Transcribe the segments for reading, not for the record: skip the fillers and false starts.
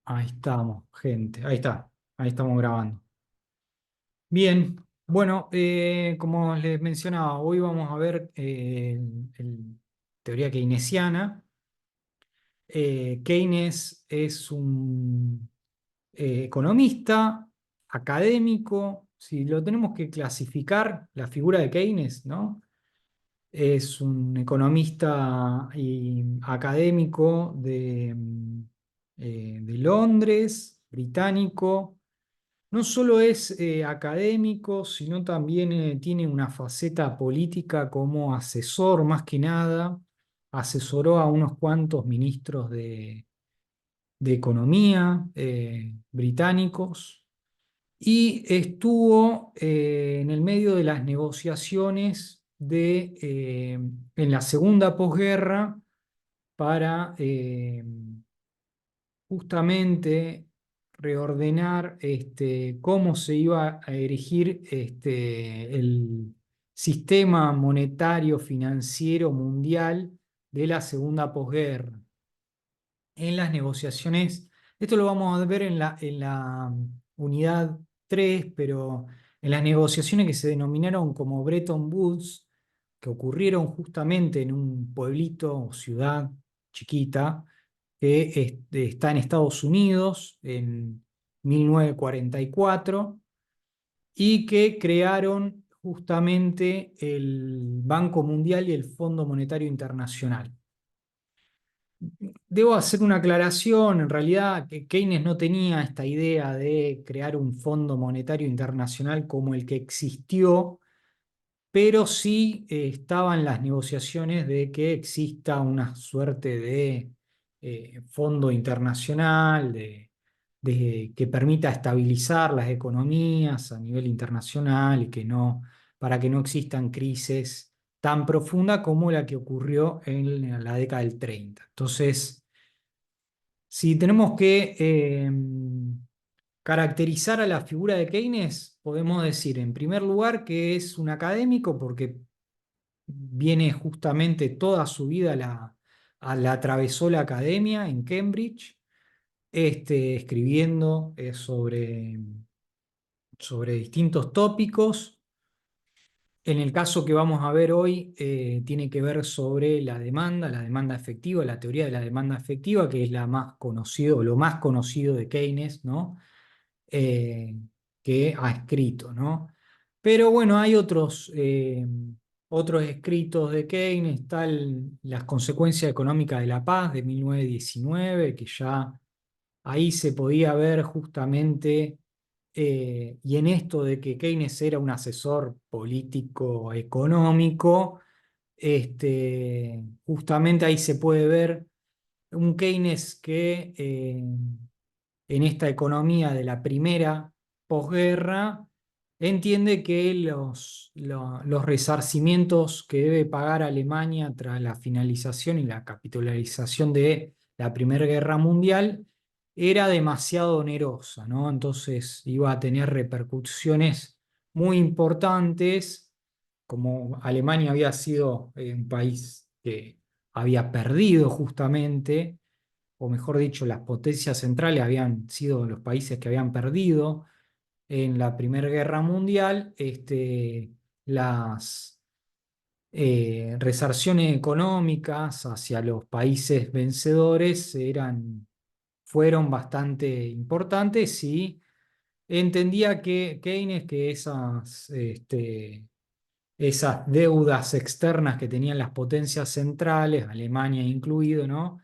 Ahí estamos, gente. Ahí está. Ahí estamos grabando. Bien. Bueno, como les mencionaba, hoy vamos a ver teoría keynesiana. Keynes es un economista, académico. Si lo tenemos que clasificar, la figura de Keynes, ¿no? Es un economista y académico de Londres, británico. No solo es académico, sino también tiene una faceta política como asesor, más que nada. Asesoró a unos cuantos ministros de economía británicos y estuvo en el medio de las negociaciones en la segunda posguerra para justamente reordenar cómo se iba a erigir el sistema monetario financiero mundial de la segunda posguerra. En las negociaciones, esto lo vamos a ver en la unidad 3, pero en las negociaciones que se denominaron como Bretton Woods, que ocurrieron justamente en un pueblito o ciudad chiquita, que está en Estados Unidos en 1944 y que crearon justamente el Banco Mundial y el Fondo Monetario Internacional. Debo hacer una aclaración, en realidad que Keynes no tenía esta idea de crear un Fondo Monetario Internacional como el que existió, pero sí estaban las negociaciones de que exista una suerte de fondo internacional que permita estabilizar las economías a nivel internacional y para que no existan crisis tan profundas como la que ocurrió en la década del 30. Entonces, si tenemos que caracterizar a la figura de Keynes, podemos decir en primer lugar que es un académico porque viene justamente toda su vida, la atravesó la academia en Cambridge, escribiendo sobre distintos tópicos. En el caso que vamos a ver hoy, tiene que ver sobre la demanda efectiva, la teoría de la demanda efectiva, que es la más conocido, lo más conocido de Keynes, ¿no? eh, que ha escrito, ¿no? Pero bueno, hay otros escritos de Keynes, Las consecuencias económicas de la paz de 1919, que ya ahí se podía ver justamente, y en esto de que Keynes era un asesor político económico, justamente ahí se puede ver un Keynes que en esta economía de la primera posguerra, entiende que los resarcimientos que debe pagar Alemania tras la finalización y la capitalización de la Primera Guerra Mundial era demasiado onerosa, ¿no? Entonces iba a tener repercusiones muy importantes, como Alemania había sido un país que había perdido justamente, o mejor dicho, las potencias centrales habían sido los países que habían perdido en la Primera Guerra Mundial. Las resarciones económicas hacia los países vencedores fueron bastante importantes y entendía que Keynes que esas deudas externas que tenían las potencias centrales, Alemania incluido, ¿no?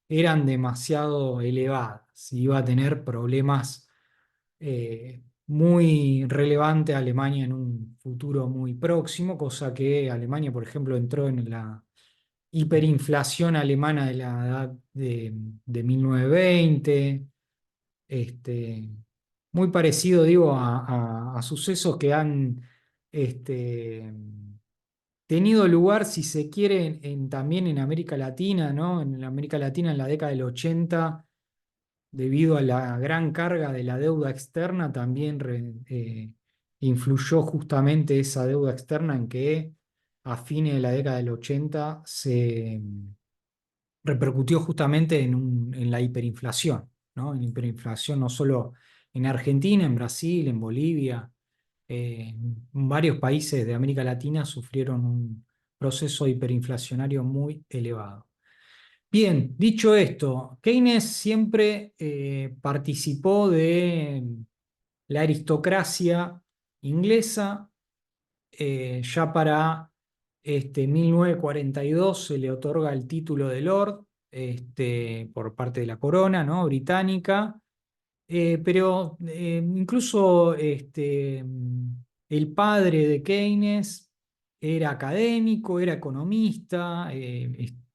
Eran demasiado elevadas. Iba a tener problemas muy relevantes Alemania en un futuro muy próximo, cosa que Alemania, por ejemplo, entró en la hiperinflación alemana de la edad de 1920, este, muy parecido, digo, a sucesos que han este, tenido lugar, si se quiere, también en América Latina, ¿no? En América Latina en la década del 80, debido a la gran carga de la deuda externa, también influyó justamente esa deuda externa en que a fines de la década del 80 se repercutió justamente en la hiperinflación, ¿no? En hiperinflación no solo en Argentina, en Brasil, en Bolivia, varios países de América Latina sufrieron un proceso hiperinflacionario muy elevado. Bien, dicho esto, Keynes siempre participó de la aristocracia inglesa. Ya para 1942 se le otorga el título de Lord por parte de la corona, ¿no? Británica. Pero incluso el padre de Keynes era académico, era economista,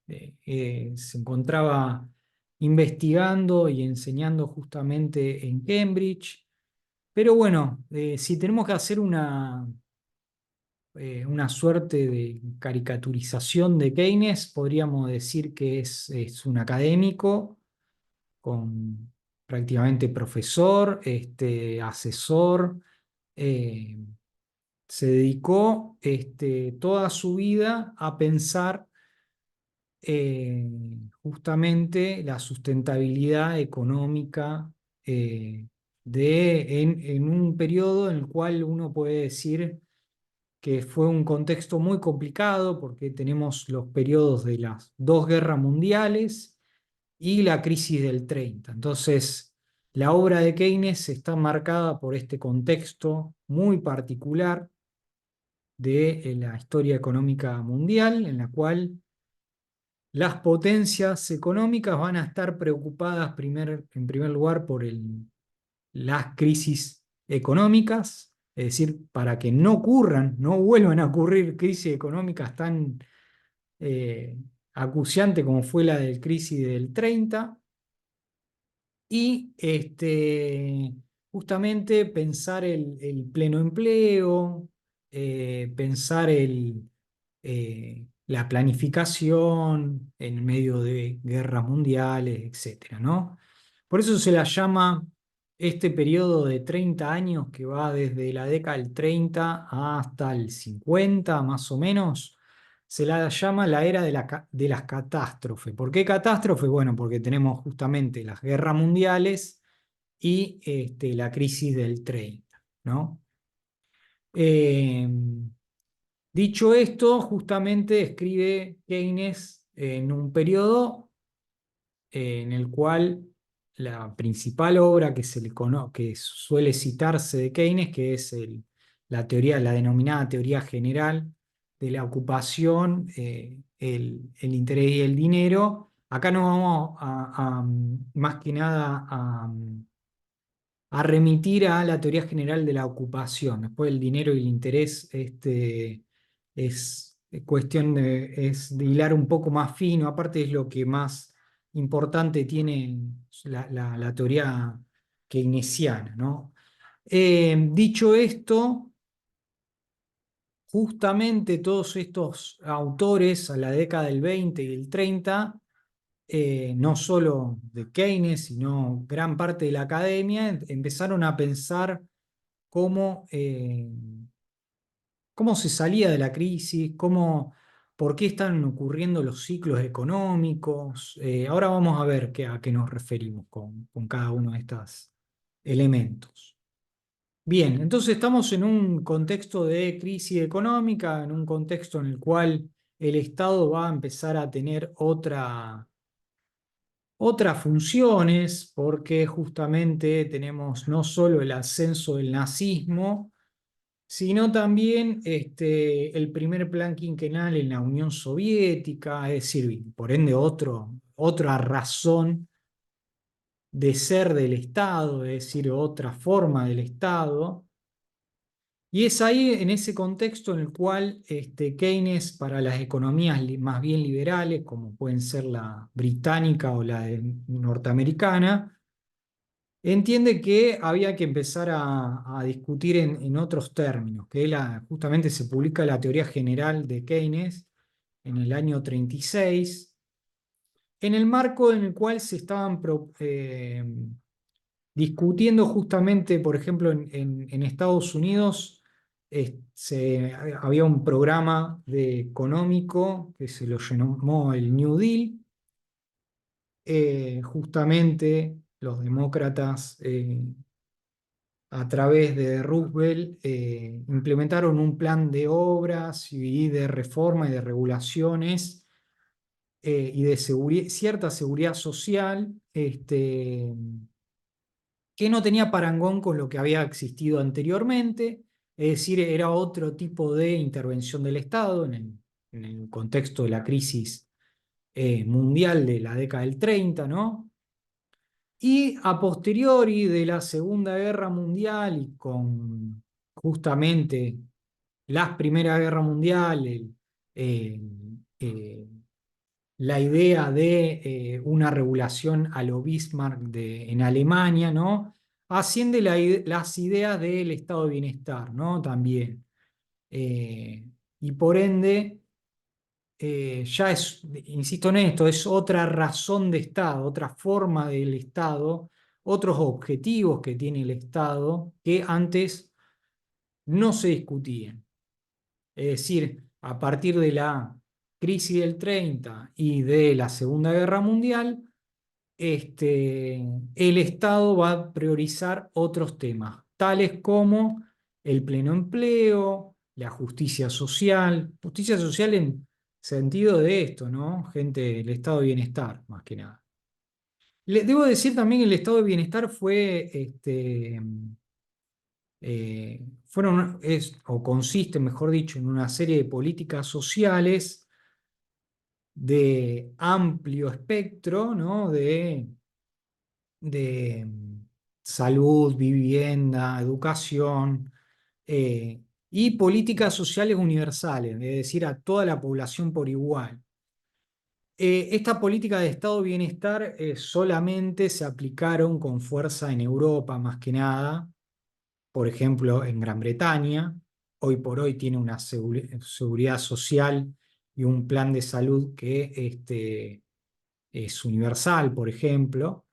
se encontraba investigando y enseñando justamente en Cambridge. Pero bueno, si tenemos que hacer una suerte de caricaturización de Keynes, podríamos decir que es un académico con prácticamente profesor, asesor. eh, Se dedicó toda su vida a pensar eh, justamente la sustentabilidad económica en un periodo en el cual uno puede decir que fue un contexto muy complicado porque tenemos los periodos de las dos guerras mundiales y la crisis del 30. Entonces, la obra de Keynes está marcada por este contexto muy particular de la historia económica mundial, en la cual las potencias económicas van a estar preocupadas en primer lugar por las crisis económicas, es decir, para que no ocurran, no vuelvan a ocurrir crisis económicas tan eh, acuciantes como fue la del crisis del 30. Y justamente pensar el pleno empleo, pensar la planificación en medio de guerras mundiales, etcétera, ¿no? Por eso se la llama este periodo de 30 años que va desde la década del 30 hasta el 50, más o menos, se la llama la era de las catástrofes. ¿Por qué catástrofe? Bueno, porque tenemos justamente las guerras mundiales y la crisis del 30, ¿no? Eh, Dicho esto, justamente escribe Keynes en un periodo en el cual la principal obra que suele citarse de Keynes, que es la denominada teoría general de la ocupación, el interés y el dinero. Acá nos vamos más que nada a remitir a la teoría general de la ocupación. Después el dinero y el interés es es de hilar un poco más fino, aparte es lo que más importante tiene la teoría keynesiana, ¿no? Dicho esto, justamente todos estos autores a la década del 20 y el 30, no solo de Keynes, sino gran parte de la academia, empezaron a pensar cómo, cómo se salía de la crisis, por qué están ocurriendo los ciclos económicos. Ahora vamos a ver a qué nos referimos con cada uno de estos elementos. Bien, entonces estamos en un contexto de crisis económica, en un contexto en el cual el Estado va a empezar a tener otras funciones, porque justamente tenemos no solo el ascenso del nazismo, sino también el primer plan quinquenal en la Unión Soviética, es decir, por ende otra razón de ser del Estado, es decir, otra forma del Estado. Y es ahí, en ese contexto, en el cual Keynes, para las economías más bien liberales, como pueden ser la británica o la norteamericana, entiende que había que empezar a discutir en otros términos, que justamente se publica la teoría general de Keynes en el año 36, en el marco en el cual se estaban discutiendo justamente, por ejemplo, en Estados Unidos, había un programa económico que se lo llamó el New Deal, justamente los demócratas, a través de Roosevelt, implementaron un plan de obras y de reforma y de regulaciones, y de cierta seguridad social, que no tenía parangón con lo que había existido anteriormente. Es decir, era otro tipo de intervención del Estado en el contexto de la crisis mundial de la década del 30, ¿no? Y a posteriori de la Segunda Guerra Mundial, y con justamente la Primera Guerra Mundial, eh, eh, la idea de una regulación a lo Bismarck en Alemania, ¿no? Asciende las ideas del estado de bienestar, ¿no? También. Y por ende, ya es, insisto en esto, es otra razón de Estado, otra forma del Estado, otros objetivos que tiene el Estado que antes no se discutían. Es decir, a partir de la crisis del 30 y de la Segunda Guerra Mundial, el Estado va a priorizar otros temas, tales como el pleno empleo, la justicia social en sentido de esto, ¿no? Gente, el estado de bienestar, más que nada. Debo decir también que el estado de bienestar fue, o consiste, mejor dicho, en una serie de políticas sociales de amplio espectro, ¿no? De salud, vivienda, educación, y políticas sociales universales, es decir, a toda la población por igual. Esta política de estado de bienestar solamente se aplicaron con fuerza en Europa, más que nada, por ejemplo, en Gran Bretaña. Hoy por hoy tiene una seguridad social y un plan de salud que es universal, por ejemplo.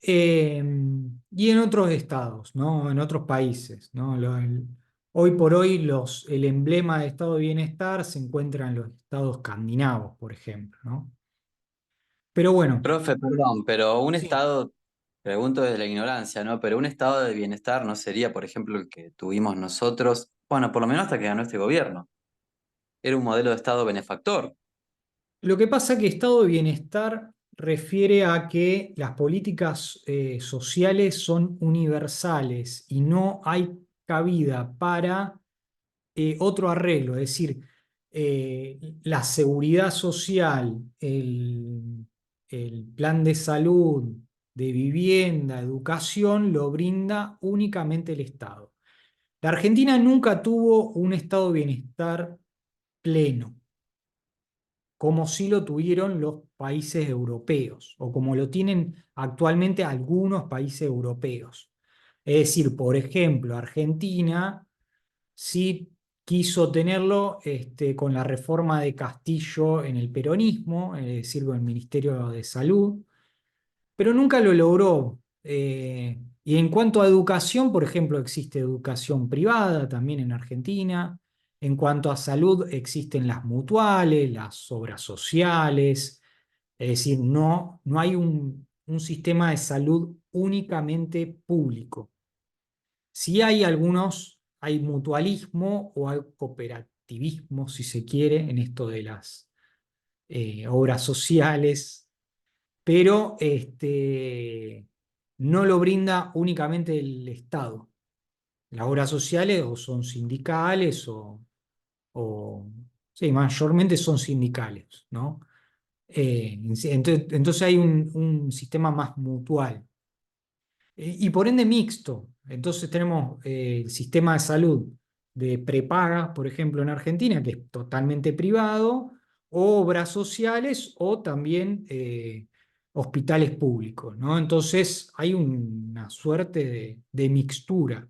Y en otros estados, ¿no? En otros países, ¿no? Hoy por hoy el emblema de estado de bienestar se encuentra en los estados escandinavos, por ejemplo, ¿no? Pero bueno, Profe, perdón, pero un sí. estado, pregunto desde la ignorancia, ¿no? Pero un estado de bienestar no sería, por ejemplo, el que tuvimos nosotros, bueno, por lo menos hasta que ganó este gobierno. Era un modelo de estado benefactor. Lo que pasa que estado de bienestar refiere a que las políticas sociales son universales y no hay cabida para otro arreglo, es decir, la seguridad social, el plan de salud, de vivienda, educación, lo brinda únicamente el Estado. La Argentina nunca tuvo un estado de bienestar pleno, como sí lo tuvieron los países europeos, o como lo tienen actualmente algunos países europeos. Es decir, por ejemplo, Argentina sí quiso tenerlo, con la reforma de Castillo en el peronismo, es decir, con el Ministerio de Salud, pero nunca lo logró. Y en cuanto a educación, por ejemplo, existe educación privada también en Argentina. En cuanto a salud, existen las mutuales, las obras sociales. Es decir, no hay un sistema de salud únicamente público. Sí hay mutualismo o hay cooperativismo, si se quiere, en esto de las obras sociales, pero no lo brinda únicamente el Estado. Las obras sociales o son sindicales o sí, mayormente son sindicales, ¿no? Entonces hay un sistema más mutual. Y por ende mixto. Entonces tenemos el sistema de salud de prepaga, por ejemplo, en Argentina, que es totalmente privado, obras sociales o también hospitales públicos, ¿no? Entonces hay una suerte de mixtura.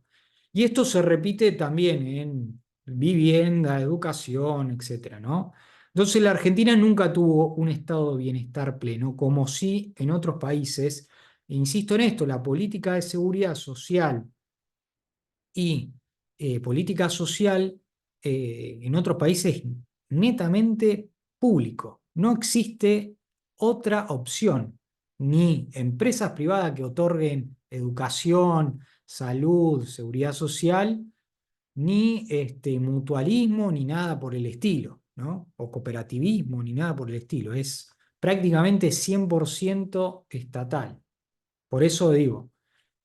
Y esto se repite también en vivienda, educación, etcétera, ¿no? Entonces la Argentina nunca tuvo un estado de bienestar pleno, como sí en otros países. Insisto en esto, la política de seguridad social y política social en otros países netamente público. No existe otra opción. ni empresas privadas que otorguen educación, salud, seguridad social, ni mutualismo, ni nada por el estilo, ¿no? O cooperativismo, ni nada por el estilo. Es prácticamente 100% estatal. Por eso digo,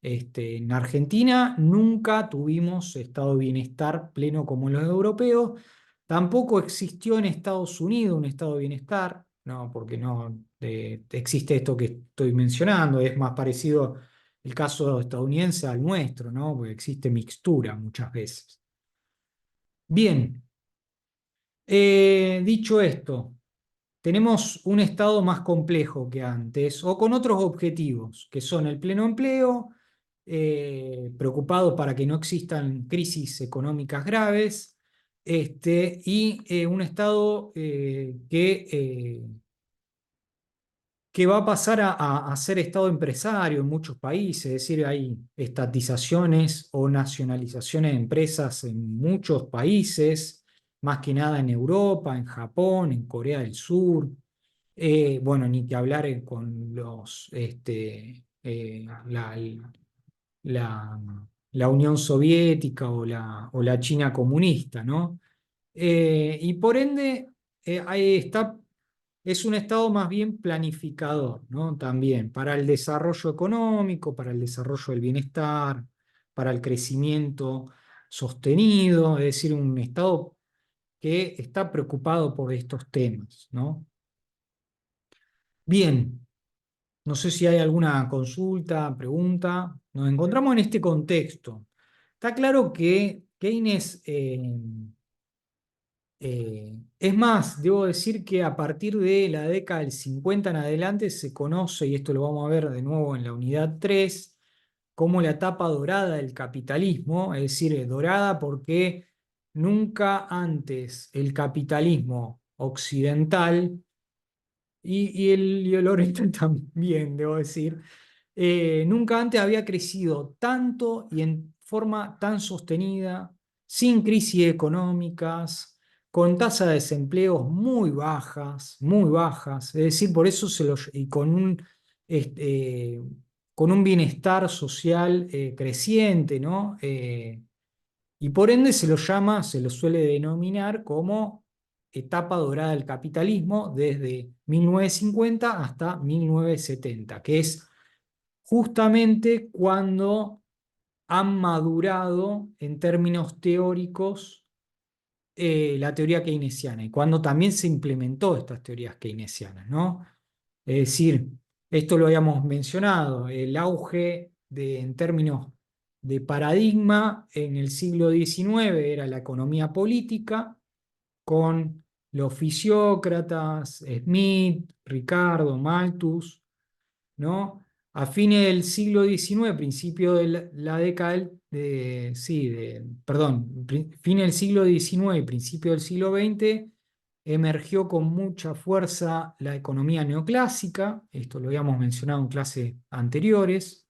en Argentina nunca tuvimos estado de bienestar pleno como los europeos. Tampoco existió en Estados Unidos un estado de bienestar, no, porque no existe esto que estoy mencionando, es más parecido el caso estadounidense al nuestro, ¿no? Porque existe mixtura muchas veces. Bien, dicho esto, tenemos un estado más complejo que antes o con otros objetivos, que son el pleno empleo, preocupados para que no existan crisis económicas graves, y un estado que va a pasar a ser estado empresario en muchos países, es decir, hay estatizaciones o nacionalizaciones de empresas en muchos países, más que nada en Europa, en Japón, en Corea del Sur. Bueno, ni que hablar con la, la Unión Soviética o la China comunista, ¿no? Y por ende, ahí está, es un Estado más bien planificador, ¿no? También para el desarrollo económico, para el desarrollo del bienestar, para el crecimiento sostenido, es decir, un Estado que está preocupado por estos temas, ¿no? Bien. No sé si hay alguna consulta, pregunta. Nos encontramos en este contexto. Está claro que Keynes, es más, debo decir que a partir de la década del 50 en adelante se conoce, y esto lo vamos a ver de nuevo en la unidad 3, como la etapa dorada del capitalismo, es decir, dorada porque nunca antes el capitalismo occidental y el oriental también, debo decir, nunca antes había crecido tanto y en forma tan sostenida, sin crisis económicas, con tasas de desempleo muy bajas, es decir, por eso y con un bienestar social creciente, ¿no? Y por ende se lo suele denominar como etapa dorada del capitalismo desde 1950 hasta 1970, que es justamente cuando han madurado en términos teóricos la teoría keynesiana y cuando también se implementó estas teorías keynesianas, ¿no? Es decir, esto lo habíamos mencionado, el auge en términos de paradigma en el siglo XIX era la economía política, con los fisiócratas, Smith, Ricardo, Malthus, ¿no? A fines del siglo XIX, principio de la década perdón, fines del siglo XIX y principio del siglo XX, emergió con mucha fuerza la economía neoclásica, esto lo habíamos mencionado en clases anteriores,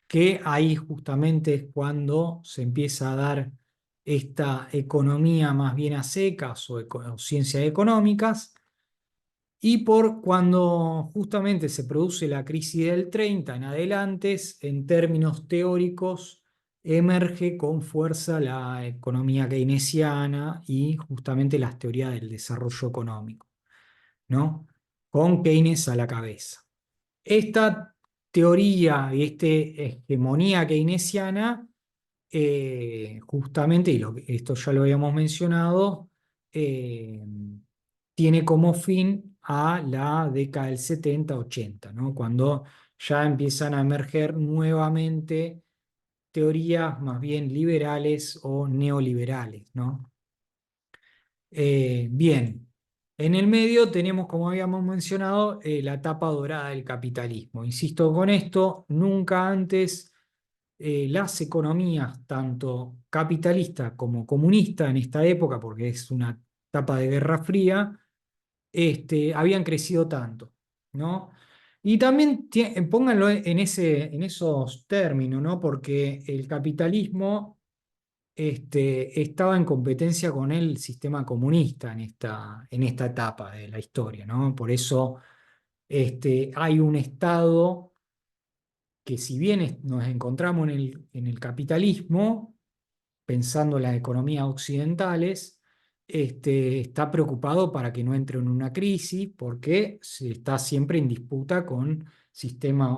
que ahí justamente es cuando se empieza a dar esta economía más bien a secas o ciencias económicas, y por cuando justamente se produce la crisis del 30 en adelante, en términos teóricos, emerge con fuerza la economía keynesiana y justamente las teorías del desarrollo económico, ¿no? Con Keynes a la cabeza. Esta teoría y esta hegemonía keynesiana, justamente, y esto ya lo habíamos mencionado, eh, tiene como fin a la década del 70-80, ¿no? Cuando ya empiezan a emerger nuevamente teorías más bien liberales o neoliberales, ¿no? Bien, en el medio tenemos, como habíamos mencionado, la etapa dorada del capitalismo. Insisto con esto, nunca antes las economías, tanto capitalistas como comunistas en esta época, porque es una etapa de Guerra Fría, habían crecido tanto, ¿no? Y también pónganlo en esos términos, ¿no? Porque el capitalismo estaba en competencia con el sistema comunista en esta etapa de la historia, ¿no? Por eso Hay un Estado que si bien nos encontramos en el capitalismo, pensando en las economías occidentales, está preocupado para que no entre en una crisis porque se está siempre en disputa con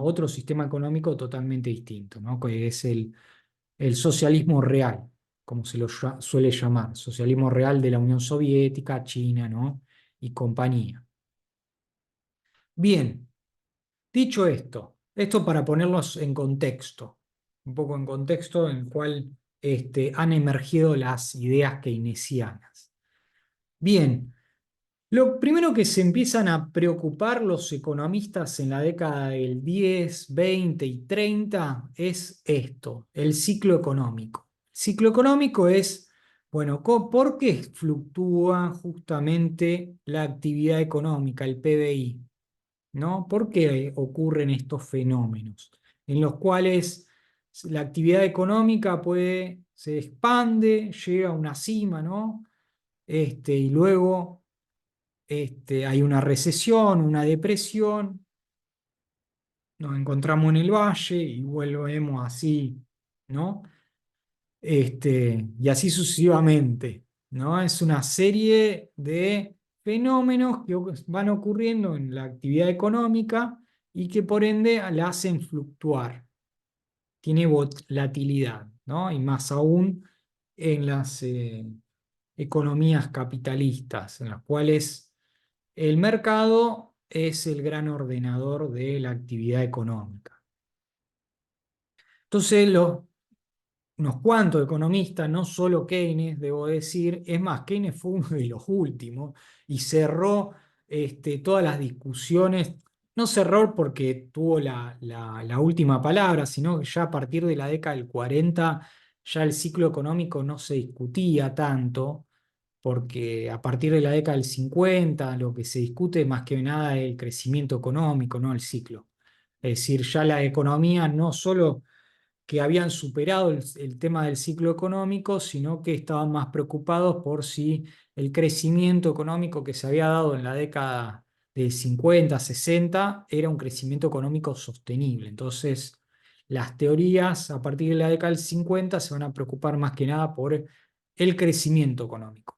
otro sistema económico totalmente distinto, ¿no? Que es el socialismo real, como se lo suele llamar, socialismo real de la Unión Soviética, China, ¿no? Y compañía. Bien, dicho esto para ponerlos en contexto, un poco en contexto en el cual han emergido las ideas keynesianas. Bien, lo primero que se empiezan a preocupar los economistas en la década del 10, 20 y 30 es esto, el ciclo económico. El ciclo económico es, bueno, ¿por qué fluctúa justamente la actividad económica, el PBI? ¿No? ¿Por qué ocurren estos fenómenos en los cuales la actividad económica se expande, llega a una cima, ¿no? Y luego hay una recesión, una depresión, nos encontramos en el valle y volvemos así, ¿no? Y así sucesivamente, ¿no? Es una serie de fenómenos que van ocurriendo en la actividad económica y que por ende la hacen fluctuar, tiene volatilidad, ¿no? Y más aún en las economías capitalistas, en las cuales el mercado es el gran ordenador de la actividad económica. Entonces, unos cuantos economistas, no solo Keynes, debo decir, es más, Keynes fue uno de los últimos y cerró todas las discusiones, no cerró porque tuvo la última palabra, sino que ya a partir de la década del 40 ya el ciclo económico no se discutía tanto, porque a partir de la década del 50 lo que se discute más que nada es el crecimiento económico, no el ciclo. Es decir, ya la economía no solo que habían superado el tema del ciclo económico, sino que estaban más preocupados por si el crecimiento económico que se había dado en la década de 50, 60 era un crecimiento económico sostenible. Entonces, las teorías a partir de la década del 50 se van a preocupar más que nada por el crecimiento económico.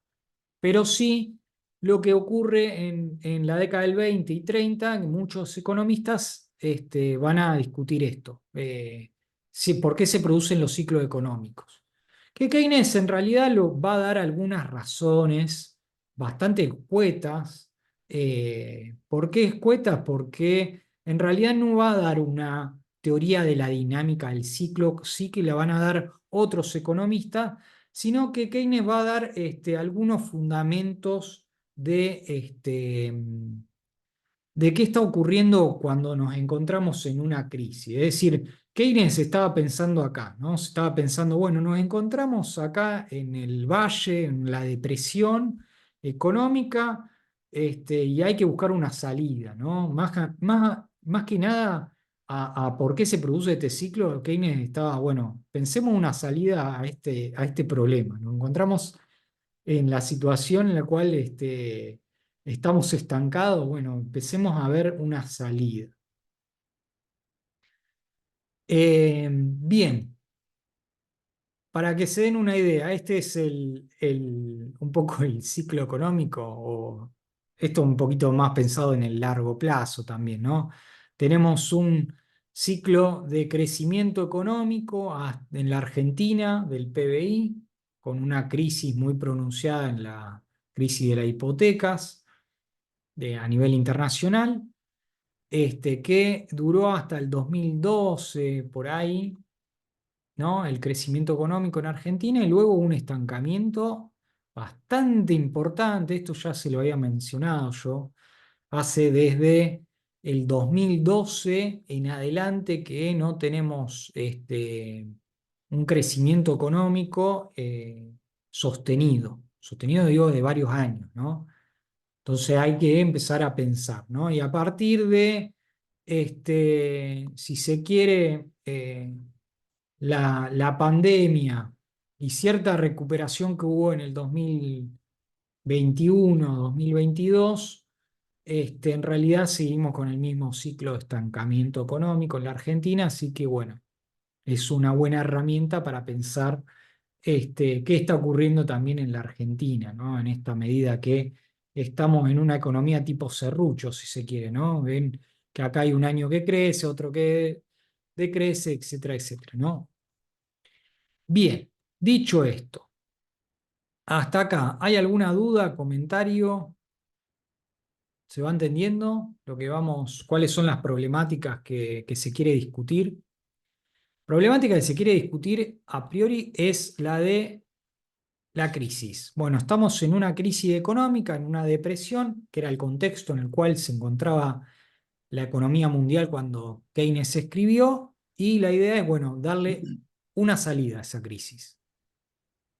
Pero sí lo que ocurre en la década del 20 y 30, que muchos economistas van a discutir esto. Sí, ¿por qué se producen los ciclos económicos? Que Keynes en realidad lo va a dar algunas razones bastante escuetas. ¿Por qué escuetas? Porque en realidad no va a dar una teoría de la dinámica del ciclo, sí que la van a dar otros economistas, sino que Keynes va a dar algunos fundamentos de qué está ocurriendo cuando nos encontramos en una crisis. Es decir, Keynes estaba pensando acá, ¿no? Se estaba pensando, bueno, nos encontramos acá en el valle, en la depresión económica, y hay que buscar una salida, ¿no? Más que nada a por qué se produce este ciclo, Keynes estaba, bueno, pensemos una salida a este problema. Nos encontramos en la situación en la cual estamos estancados, bueno, empecemos a ver una salida. Bien, para que se den una idea, este es un poco el ciclo económico, o esto un poquito más pensado en el largo plazo también, ¿no? Tenemos un ciclo de crecimiento económico en la Argentina del PBI, con una crisis muy pronunciada en la crisis de las hipotecas a nivel internacional, que duró hasta el 2012, por ahí, ¿no? El crecimiento económico en Argentina y luego un estancamiento bastante importante, esto ya se lo había mencionado yo, hace desde el 2012 en adelante que no tenemos un crecimiento económico sostenido digo de varios años, ¿no? Entonces hay que empezar a pensar, ¿no? Y a partir de, si se quiere, la pandemia y cierta recuperación que hubo en el 2021, 2022, En realidad seguimos con el mismo ciclo de estancamiento económico en la Argentina, así que bueno, es una buena herramienta para pensar qué está ocurriendo también en la Argentina, ¿no? En esta medida que estamos en una economía tipo serrucho, si se quiere, ¿no? Ven que acá hay un año que crece, otro que decrece, etcétera, etcétera, ¿no? Bien, dicho esto, hasta acá, ¿hay alguna duda, comentario? ¿Se va entendiendo lo que vamos, cuáles son las problemáticas que se quiere discutir? Problemática que se quiere discutir a priori es la de la crisis. Bueno, estamos en una crisis económica, en una depresión, que era el contexto en el cual se encontraba la economía mundial cuando Keynes escribió, y la idea es, bueno, darle una salida a esa crisis.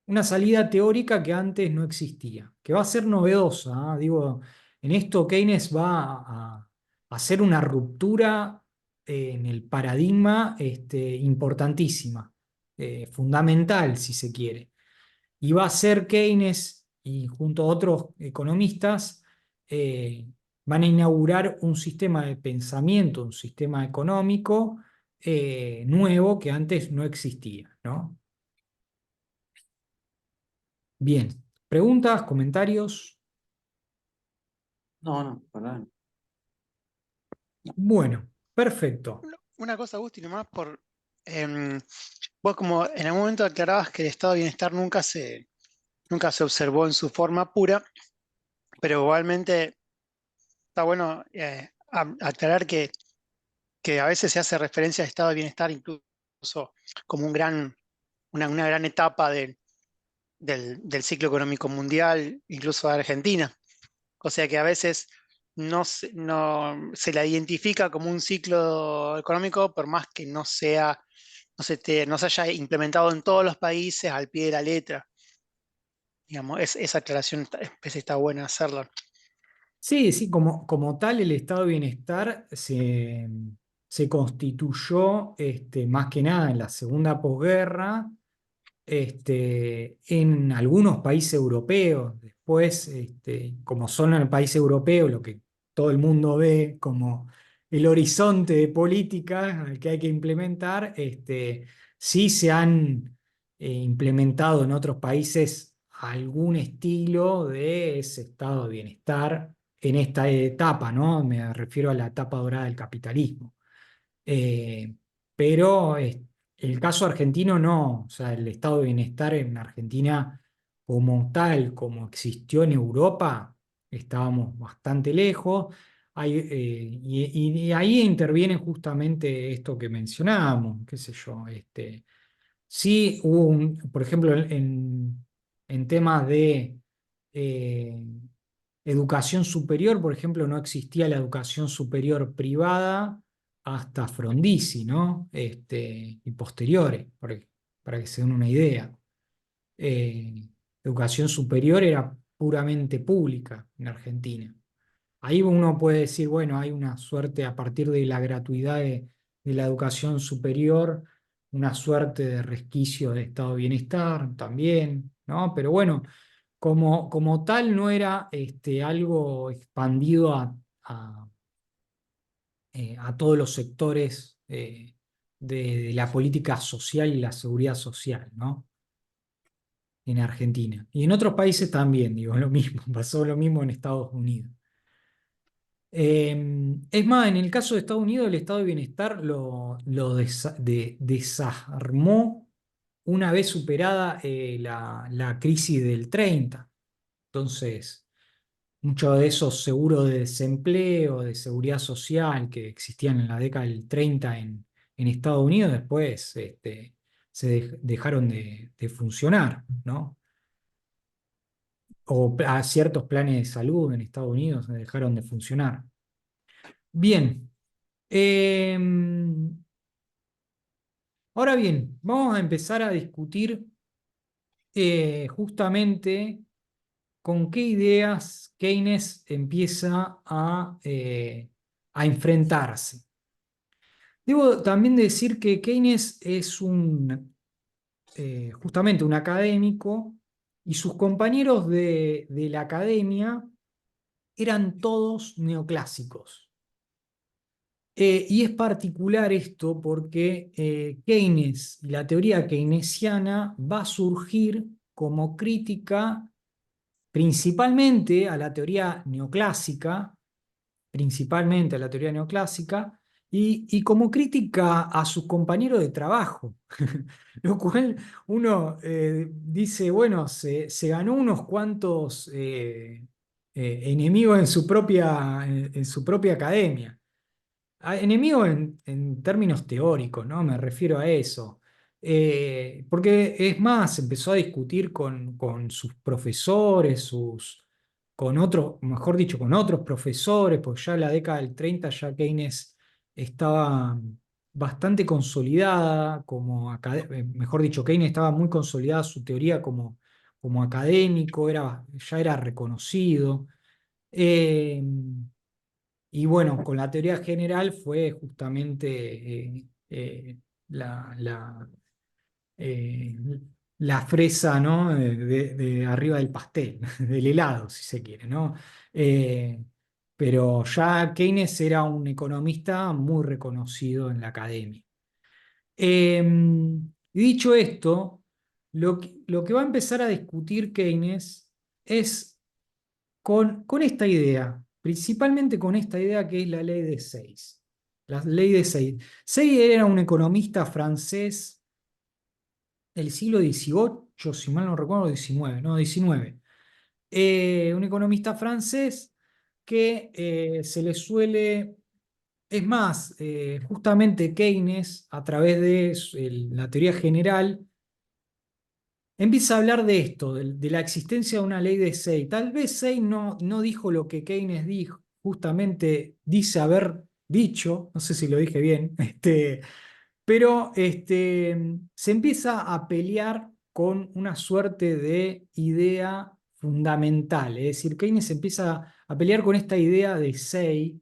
Una salida teórica que antes no existía, que va a ser novedosa, ¿ah? Digo, en esto Keynes va a hacer una ruptura en el paradigma importantísima, fundamental si se quiere. Y va a ser Keynes y junto a otros economistas van a inaugurar un sistema de pensamiento, un sistema económico nuevo que antes no existía, ¿no? Bien, preguntas, comentarios. No, no, perdón. Bueno, perfecto. Una cosa, Agustín, nomás vos como en algún momento aclarabas que el estado de bienestar nunca se observó en su forma pura, pero igualmente está bueno aclarar que a veces se hace referencia al estado de bienestar incluso como una gran etapa del ciclo económico mundial, incluso de Argentina. O sea que a veces no se la identifica como un ciclo económico, por más que no se haya implementado en todos los países al pie de la letra. Digamos, esa aclaración está buena hacerla. Sí, sí, como tal el estado de bienestar se constituyó más que nada en la segunda posguerra en algunos países europeos. Después, como son el país europeo, lo que todo el mundo ve como el horizonte de políticas al que hay que implementar, sí se han implementado en otros países algún estilo de ese estado de bienestar en esta etapa, ¿no? Me refiero a la etapa dorada del capitalismo. Eh, pero el caso argentino no, o sea, el estado de bienestar en Argentina como tal, como existió en Europa, estábamos bastante lejos. Y ahí interviene justamente esto que mencionábamos, qué sé yo, sí hubo por ejemplo, en temas de eh, educación superior, por ejemplo, no existía la educación superior privada hasta Frondizi, ¿no? Y posteriores, para que se den una idea. Eh, Educación superior era puramente pública en Argentina. Ahí uno puede decir, bueno, hay una suerte a partir de la gratuidad de la educación superior, una suerte de resquicio de estado de bienestar también, ¿no? Pero bueno, como tal no era algo expandido a todos los sectores de la política social y la seguridad social, ¿no? En Argentina. Y en otros países también, digo, lo mismo, pasó lo mismo en Estados Unidos. Es más, en el caso de Estados Unidos, el estado de bienestar lo desarmó una vez superada la crisis del 30. Entonces, muchos de esos seguros de desempleo, de seguridad social que existían en la década del 30 en Estados Unidos, después dejaron de funcionar, ¿no? O a ciertos planes de salud en Estados Unidos dejaron de funcionar. Bien. Eh, Ahora bien, vamos a empezar a discutir justamente con qué ideas Keynes empieza a enfrentarse. Debo también decir que Keynes es justamente un académico y sus compañeros de la academia eran todos neoclásicos. Y es particular esto porque Keynes y la teoría keynesiana va a surgir como crítica principalmente a la teoría neoclásica, principalmente a la teoría neoclásica, y como crítica a sus compañeros de trabajo, lo cual uno dice, bueno, se ganó unos cuantos enemigos en su propia academia. Enemigo en términos teóricos, ¿no? Me refiero a eso. Porque es más, empezó a discutir con sus profesores, con otros, mejor dicho, con otros profesores, pues ya en la década del 30 ya Keynes estaba bastante consolidada mejor dicho, Keynes estaba muy consolidada su teoría como académico, ya era reconocido. Eh, y bueno, con la teoría general fue justamente la, la, eh, la fresa, ¿no? De arriba del pastel, del helado, si se quiere, ¿no? Eh, pero ya Keynes era un economista muy reconocido en la academia. Dicho esto, lo que va a empezar a discutir Keynes es con esta idea, principalmente con esta idea que es la ley de Sayes. La ley de Sayes. Sayes era un economista francés del siglo XVIII, si mal no recuerdo, XIX, no, XIX. Un economista francés que se le suele, es más, justamente Keynes, a través de la teoría general, empieza a hablar de esto, de la existencia de una ley de Say. Tal vez Say no dijo lo que Keynes dijo, justamente dice haber dicho, no sé si lo dije bien, pero se empieza a pelear con una suerte de idea fundamental. Es decir, Keynes empieza a pelear con esta idea de Say,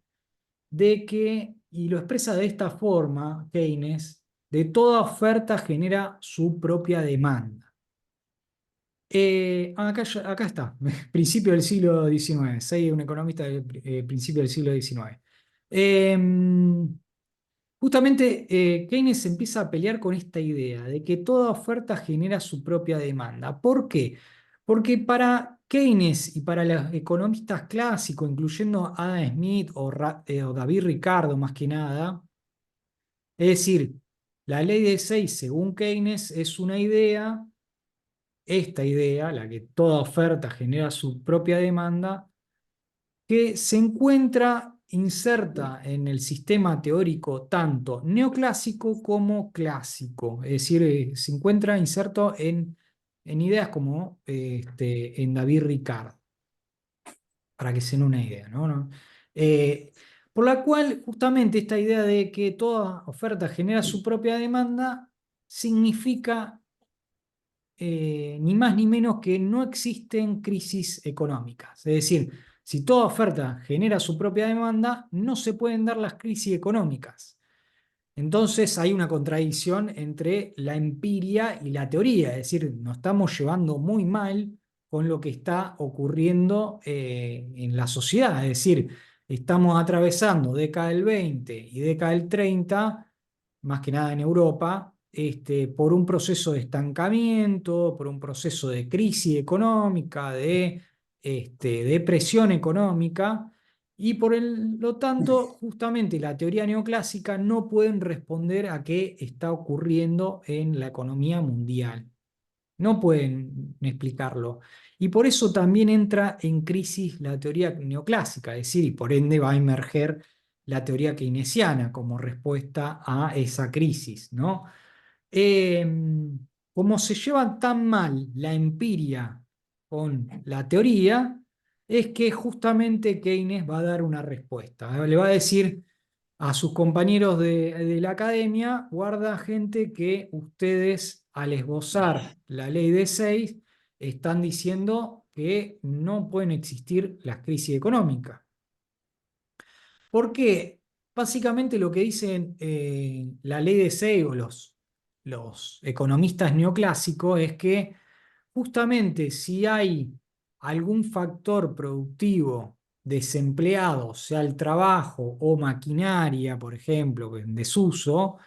de que, y lo expresa de esta forma, Keynes, de toda oferta genera su propia demanda. Acá está, principio del siglo XIX, soy un economista del principio del siglo XIX. Justamente Keynes empieza a pelear con esta idea de que toda oferta genera su propia demanda. ¿Por qué? Porque para Keynes y para los economistas clásicos, incluyendo Adam Smith o David Ricardo más que nada, es decir, la ley de Sayes, según Keynes, es una idea, esta idea, la que toda oferta genera su propia demanda, que se encuentra inserta en el sistema teórico tanto neoclásico como clásico, es decir, se encuentra inserto en ideas como en David Ricardo, para que se den una idea, ¿no? ¿No? Eh, por la cual justamente esta idea de que toda oferta genera su propia demanda significa ni más ni menos que no existen crisis económicas. Es decir, si toda oferta genera su propia demanda, no se pueden dar las crisis económicas. Entonces hay una contradicción entre la empiria y la teoría, es decir, nos estamos llevando muy mal con lo que está ocurriendo en la sociedad, es decir, estamos atravesando década del 20 y década del 30, más que nada en Europa, por un proceso de estancamiento, por un proceso de crisis económica, de depresión económica, y por lo tanto, justamente la teoría neoclásica no pueden responder a qué está ocurriendo en la economía mundial. No pueden explicarlo. Y por eso también entra en crisis la teoría neoclásica, es decir, y por ende va a emerger la teoría keynesiana como respuesta a esa crisis, ¿no? Eh, Como se lleva tan mal la empiria con la teoría, es que justamente Keynes va a dar una respuesta. Le va a decir a sus compañeros de la academia: guarda, gente, que ustedes al esbozar la ley de Sayes están diciendo que no pueden existir las crisis económicas. Porque básicamente lo que dicen la ley de Say o los economistas neoclásicos es que justamente si hay algún factor productivo desempleados, sea el trabajo o maquinaria, por ejemplo, en desuso,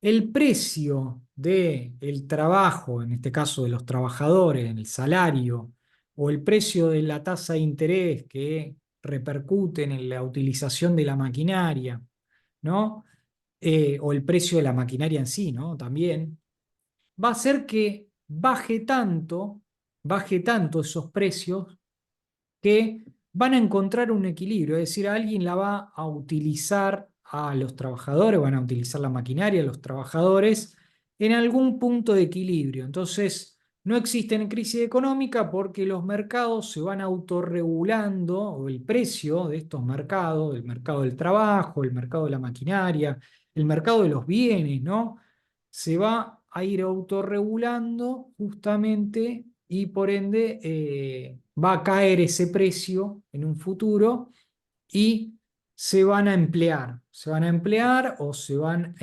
el precio del trabajo, en este caso de los trabajadores, el salario, o el precio de la tasa de interés que repercuten en la utilización de la maquinaria, ¿no? O el precio de la maquinaria en sí, ¿no? También va a hacer que baje tanto esos precios que van a encontrar un equilibrio, es decir, alguien la va a utilizar a los trabajadores, van a utilizar la maquinaria, los trabajadores, en algún punto de equilibrio. Entonces, no existe crisis económica porque los mercados se van autorregulando, o el precio de estos mercados, el mercado del trabajo, el mercado de la maquinaria, el mercado de los bienes, ¿no? Se va a ir autorregulando justamente y por ende va a caer ese precio en un futuro y se van a emplear o se van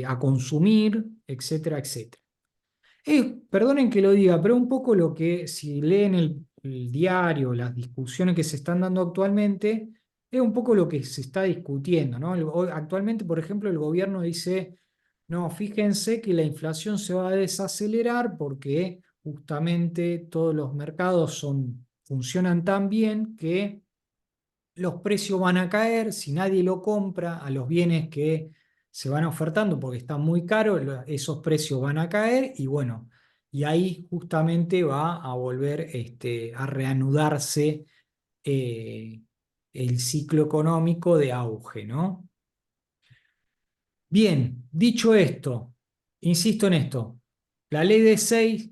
a consumir, etcétera, etcétera. Perdonen que lo diga, pero un poco lo que, si leen el diario, las discusiones que se están dando actualmente, es un poco lo que se está discutiendo, ¿no? Actualmente, por ejemplo, el gobierno dice, no, fíjense que la inflación se va a desacelerar porque justamente todos los mercados funcionan tan bien que los precios van a caer, si nadie lo compra a los bienes que se van ofertando porque están muy caros, esos precios van a caer y bueno, y ahí justamente va a volver a reanudarse eh, el ciclo económico de auge, ¿no? Bien, dicho esto, insisto en esto, la ley de 6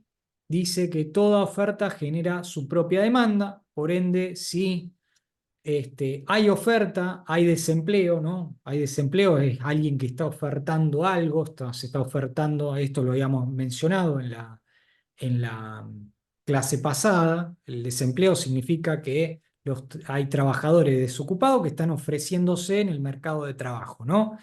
dice que toda oferta genera su propia demanda, por ende, si hay oferta, hay desempleo, ¿no? Hay desempleo, es alguien que está ofertando algo, se está ofertando, esto lo habíamos mencionado en la clase pasada, el desempleo significa que hay trabajadores desocupados que están ofreciéndose en el mercado de trabajo, ¿no?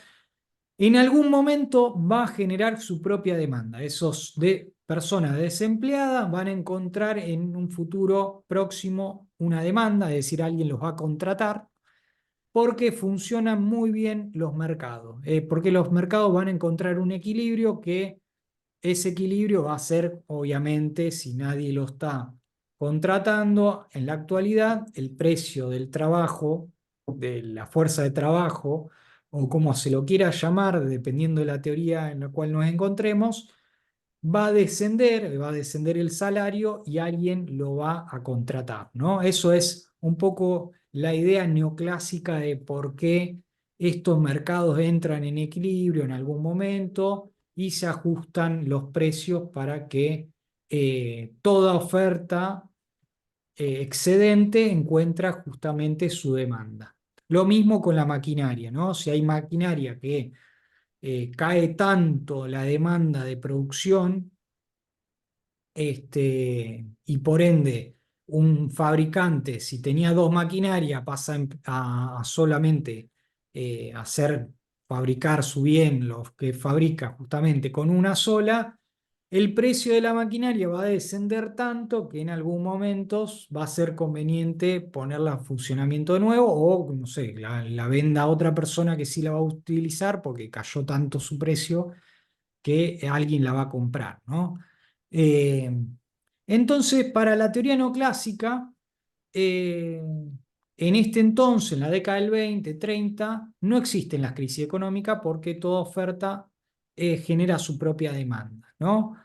En algún momento va a generar su propia demanda. Esos de personas desempleadas van a encontrar en un futuro próximo una demanda, es decir, alguien los va a contratar porque funcionan muy bien los mercados, porque los mercados van a encontrar un equilibrio que ese equilibrio va a ser, obviamente, si nadie lo está contratando en la actualidad, el precio del trabajo, de la fuerza de trabajo, o como se lo quiera llamar, dependiendo de la teoría en la cual nos encontremos, va a descender el salario y alguien lo va a contratar, ¿no? Eso es un poco la idea neoclásica de por qué estos mercados entran en equilibrio en algún momento y se ajustan los precios para que toda oferta excedente encuentra justamente su demanda. Lo mismo con la maquinaria, ¿no? Si hay maquinaria que cae tanto la demanda de producción, y por ende un fabricante, si tenía dos maquinarias, pasa a solamente fabricar su bien, los que fabrica justamente con una sola, el precio de la maquinaria va a descender tanto que en algún momento va a ser conveniente ponerla en funcionamiento de nuevo o, no sé, la venda a otra persona que sí la va a utilizar porque cayó tanto su precio que alguien la va a comprar, ¿no? Eh, entonces, para la teoría neoclásica, eh, en este entonces, en la década del 20, 30, no existen las crisis económicas porque toda oferta genera su propia demanda, ¿no?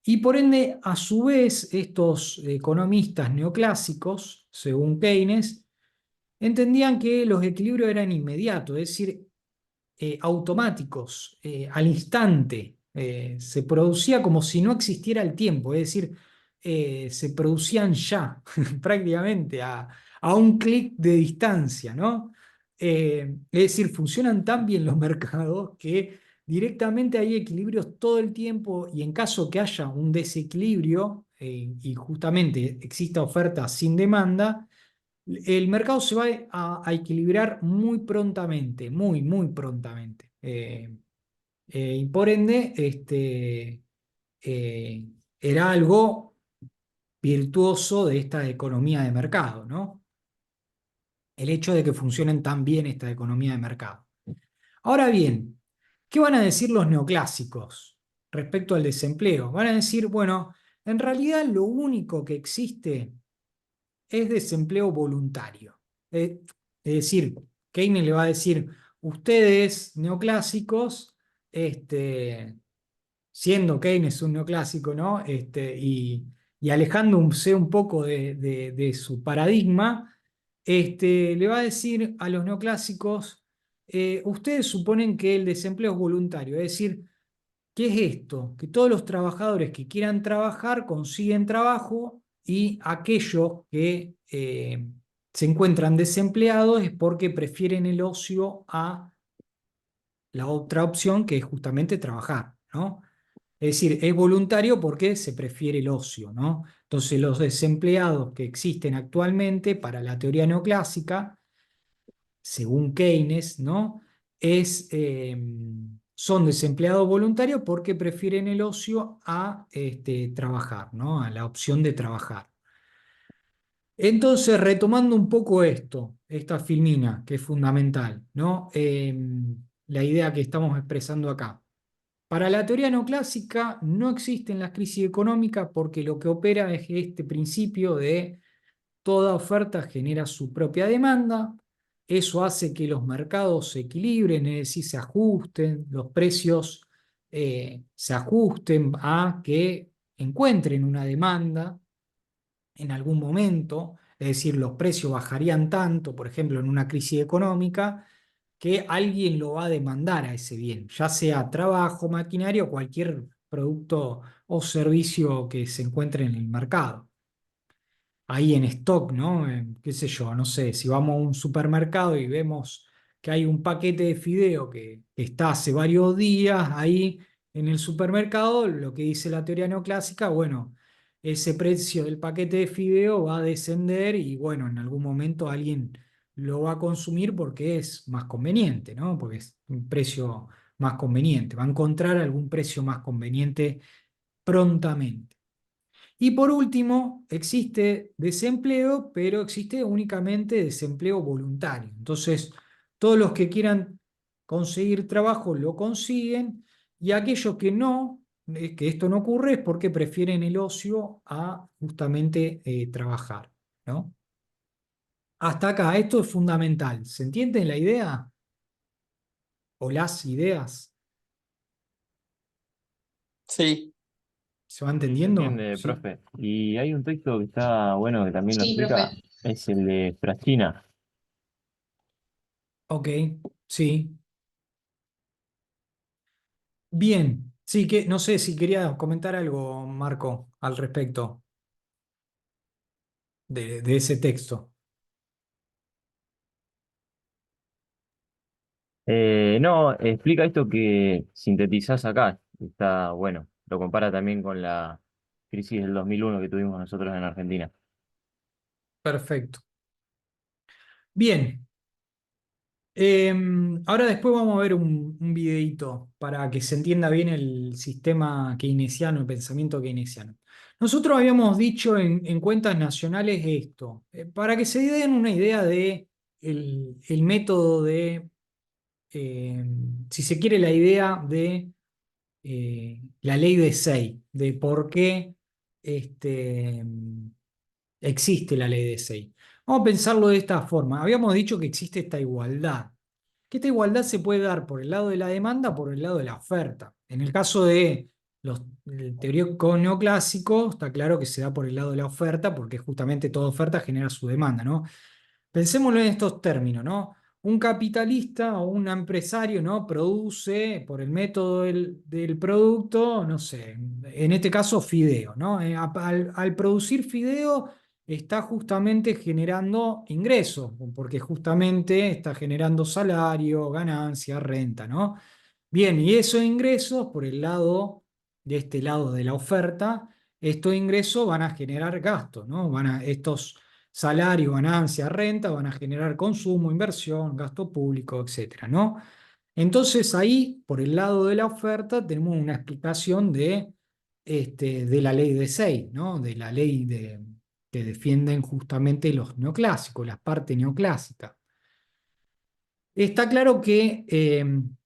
Y por ende, a su vez, estos economistas neoclásicos, según Keynes, entendían que los equilibrios eran inmediatos, es decir, automáticos, al instante. Se producía como si no existiera el tiempo, es decir, se producían ya, prácticamente a un clic de distancia, ¿no? Es decir, funcionan tan bien los mercados que directamente hay equilibrios todo el tiempo y en caso que haya un desequilibrio y justamente exista oferta sin demanda, el mercado se va a equilibrar muy prontamente, muy, muy prontamente. Y por ende, eh, era algo virtuoso de esta economía de mercado, ¿no? el hecho de que funcionen tan bien esta economía de mercado. Ahora bien, ¿qué van a decir los neoclásicos respecto al desempleo? Van a decir, bueno, en realidad lo único que existe es desempleo voluntario. Es decir, Keynes le va a decir, ustedes neoclásicos, siendo Keynes un neoclásico, ¿no? Y alejándose un poco de su paradigma, le va a decir a los neoclásicos, ustedes suponen que el desempleo es voluntario, es decir, ¿qué es esto? Que todos los trabajadores que quieran trabajar consiguen trabajo y aquellos que se encuentran desempleados es porque prefieren el ocio a la otra opción que es justamente trabajar, ¿no? Es decir, es voluntario porque se prefiere el ocio, ¿no? Entonces, los desempleados que existen actualmente para la teoría neoclásica, según Keynes, ¿no? Son desempleados voluntarios porque prefieren el ocio a trabajar, ¿no? A la opción de trabajar. Entonces, retomando un poco esta filmina, que es fundamental, ¿no? La idea que estamos expresando acá. Para la teoría neoclásica no existen las crisis económicas porque lo que opera es este principio de toda oferta genera su propia demanda. Eso hace que los mercados se equilibren, es decir, se ajusten, los precios se ajusten a que encuentren una demanda en algún momento, es decir, los precios bajarían tanto, por ejemplo, en una crisis económica, que alguien lo va a demandar a ese bien, ya sea trabajo, maquinaria o cualquier producto o servicio que se encuentre en el mercado ahí en stock, ¿no? Qué sé yo, no sé, si vamos a un supermercado y vemos que hay un paquete de fideo que está hace varios días ahí en el supermercado, lo que dice la teoría neoclásica, bueno, ese precio del paquete de fideo va a descender y bueno, en algún momento alguien lo va a consumir porque es más conveniente, ¿no? Porque es un precio más conveniente, va a encontrar algún precio más conveniente prontamente. Y por último, existe desempleo, pero existe únicamente desempleo voluntario. Entonces, todos los que quieran conseguir trabajo lo consiguen y aquellos que no, que esto no ocurre es porque prefieren el ocio a justamente trabajar, ¿no? Hasta acá, esto es fundamental. ¿Se entiende la idea o las ideas? Sí, ¿Se va Sí, se entendiendo? entiende, Sí. profe. Y hay un texto que está bueno que también lo Sí, profe. explica, es el de Fraschina. Ok, sí. Bien, sí, que no sé si quería comentar algo, Marco, al respecto de ese texto. No, explica esto que sintetizás acá. Está bueno. Lo compara también con la crisis del 2001 que tuvimos nosotros en Argentina. Perfecto. Bien, ahora después vamos a ver un videíto para que se entienda bien el sistema keynesiano, el pensamiento keynesiano. Nosotros habíamos dicho en cuentas nacionales esto, para que se den una idea de el método de, si se quiere, la idea de la ley de Say, de por qué este, existe la ley de Say. Vamos a pensarlo de esta forma. Habíamos dicho que existe esta igualdad, que esta igualdad se puede dar por el lado de la demanda o por el lado de la oferta. En el caso de el teórico neoclásico, está claro que se da por el lado de la oferta, porque justamente toda oferta genera su demanda, ¿no? Pensémoslo en estos términos, ¿no? Un capitalista o un empresario, ¿no? Produce por el método del producto, no sé, en este caso fideo, ¿no? Al producir fideo está justamente generando ingresos, porque justamente está generando salario, ganancia, renta, ¿no? Bien, y esos ingresos por el lado, de este lado de la oferta, estos ingresos van a generar gastos, ¿no? Estos salarios, ganancias, renta van a generar consumo, inversión, gasto público, etcétera, ¿no? Entonces ahí, por el lado de la oferta, tenemos una explicación de la ley de Say, ¿no? De la ley que defienden justamente los neoclásicos, la parte neoclásica. Está claro que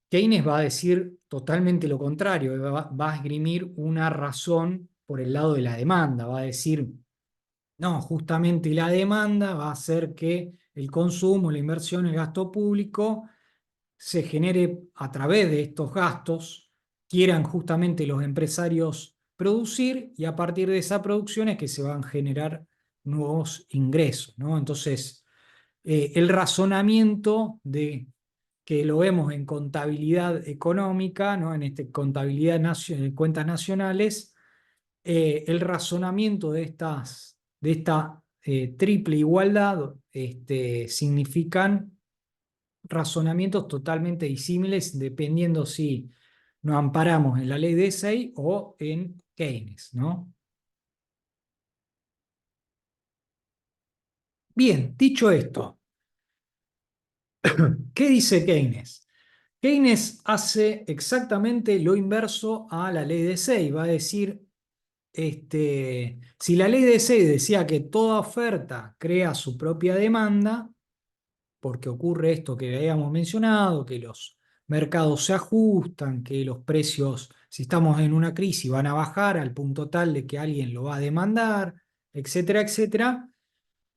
Keynes va a decir totalmente lo contrario, va a esgrimir una razón por el lado de la demanda, va a decir, no, justamente la demanda va a hacer que el consumo, la inversión, el gasto público se genere a través de estos gastos, quieran justamente los empresarios producir y a partir de esa producción es que se van a generar nuevos ingresos, ¿no? Entonces, el razonamiento de que lo vemos en contabilidad económica, ¿no? En contabilidad en cuentas nacionales, el razonamiento de esta triple igualdad significan razonamientos totalmente disímiles dependiendo si nos amparamos en la ley de Say o en Keynes, ¿no? Bien, dicho esto, ¿qué dice Keynes? Keynes hace exactamente lo inverso a la ley de Say. Va a decir, si la ley de Say decía que toda oferta crea su propia demanda, porque ocurre esto que habíamos mencionado, que los mercados se ajustan, que los precios, si estamos en una crisis, van a bajar al punto tal de que alguien lo va a demandar, etcétera, etcétera.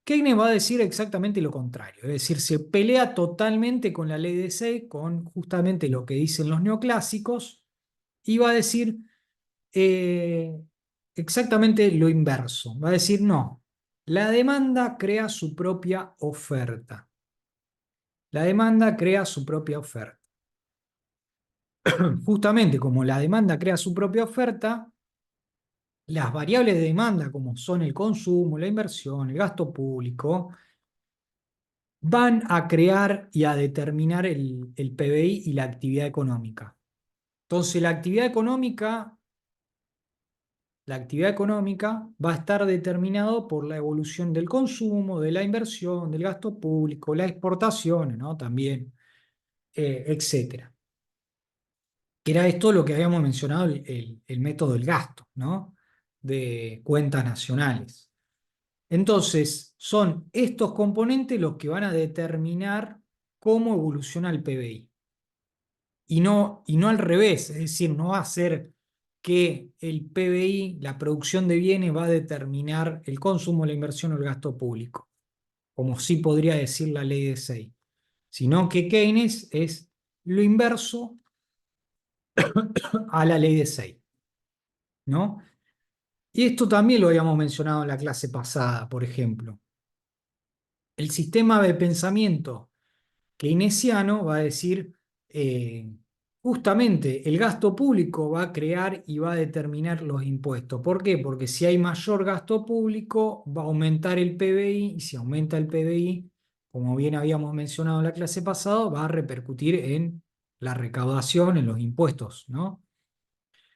Keynes va a decir exactamente lo contrario, es decir, se pelea totalmente con la ley de Say, con justamente lo que dicen los neoclásicos, y va a decir eh, exactamente lo inverso. Va a decir, no, la demanda crea su propia oferta. La demanda crea su propia oferta. Justamente como la demanda crea su propia oferta, las variables de demanda, como son el consumo, la inversión, el gasto público, van a crear y a determinar el PBI y la actividad económica. Entonces, la actividad económica va a estar determinado por la evolución del consumo, de la inversión, del gasto público, las exportaciones, ¿no? También, etcétera. Que era esto lo que habíamos mencionado, el método del gasto, ¿no? De cuentas nacionales. Entonces, son estos componentes los que van a determinar cómo evoluciona el PBI. Y no al revés, es decir, no va a ser que el PBI, la producción de bienes, va a determinar el consumo, la inversión o el gasto público, como sí podría decir la ley de Say, sino que Keynes es lo inverso a la ley de Say, ¿no? Y esto también lo habíamos mencionado en la clase pasada, por ejemplo. El sistema de pensamiento keynesiano va a decir, eh, justamente el gasto público va a crear y va a determinar los impuestos. ¿Por qué? Porque si hay mayor gasto público, va a aumentar el PBI, y si aumenta el PBI, como bien habíamos mencionado en la clase pasada, va a repercutir en la recaudación, en los impuestos, ¿no?